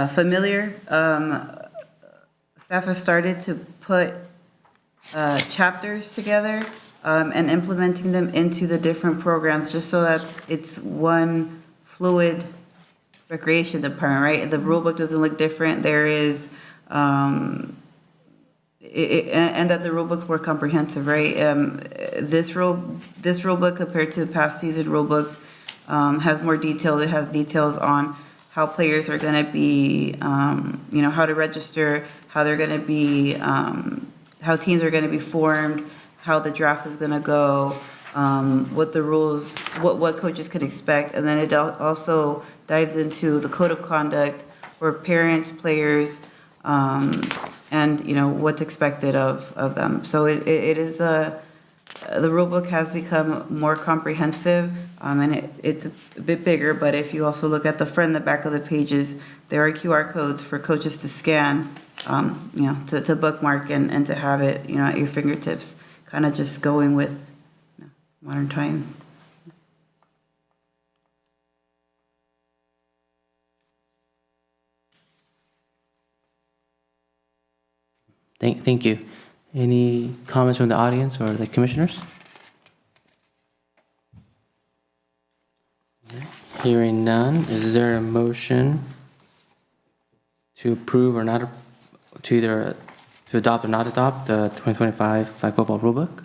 familiar. Staff has started to put chapters together and implementing them into the different programs, just so that it's one fluid recreation department, right? The rule book doesn't look different. There is, and that the rule book's more comprehensive, right? This rule book compared to past season rule books has more detail. It has details on how players are going to be, how to register, how they're going to be, how teams are going to be formed, how the draft is going to go, what the rules, what coaches can expect. And then it also dives into the code of conduct for parents, players, and, what's expected of them. So it is the rule book has become more comprehensive, and it's a bit bigger, but if you also look at the front and the back of the pages, there are QR codes for coaches to scan, to bookmark and to have it, at your fingertips, kind of just going with modern times. Thank you. Any comments from the audience or the commissioners? Hearing none, is there a motion to approve or not, to either to adopt or not adopt the 2025 flag football rulebook?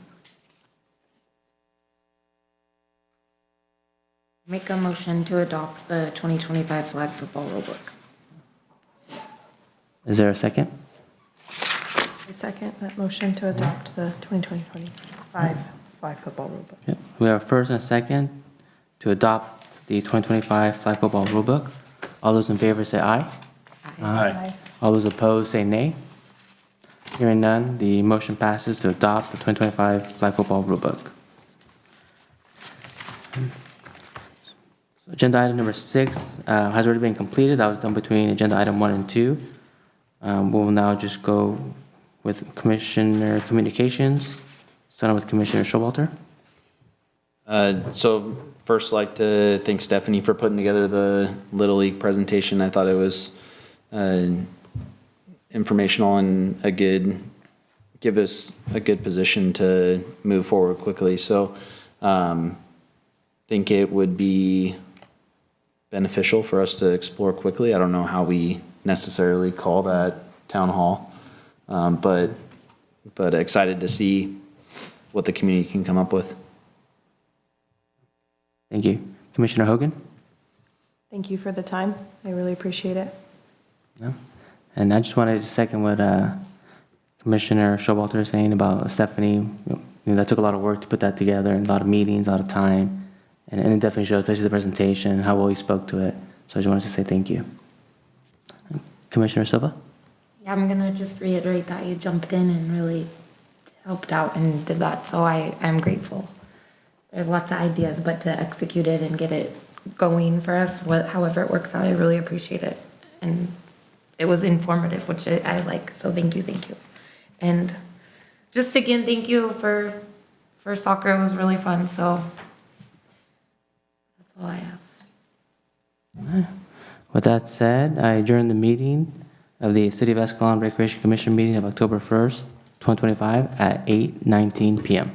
Make a motion to adopt the 2025 flag football rulebook. Is there a second? I second that motion to adopt the 2025 flag football rulebook. Yep. We have a first and a second to adopt the 2025 flag football rulebook. All those in favor say aye. Aye. All those opposed say nay. Hearing none, the motion passes to adopt the 2025 flag football rulebook. Agenda item number 6 has already been completed. That was done between agenda item 1 and 2. We will now just go with Commissioner Communications, starting with Commissioner Showalter. So first, like to thank Stephanie for putting together the Little League presentation. I thought it was informational and give us a good position to move forward quickly. So think it would be beneficial for us to explore quickly. I don't know how we necessarily call that town hall, but excited to see what the community can come up with. Thank you. Commissioner Hogan? Thank you for the time. I really appreciate it. No. And I just wanted to second what Commissioner Showalter is saying about Stephanie. That took a lot of work to put that together, and a lot of meetings, a lot of time. And it definitely shows, especially the presentation, how well you spoke to it. So I just wanted to say thank you. Commissioner Silva? Yeah, I'm gonna just reiterate that you jumped in and really helped out and did that, so I'm grateful. There's lots of ideas, but to execute it and get it going for us, however it works out, I really appreciate it. And it was informative, which I like, so thank you. And just again, thank you for soccer. It was really fun, so that's all I have. With that said, I adjourn the meeting of the City of Escalon Recreation Commission meeting of October 1st, 2025 at 8:19 p.m.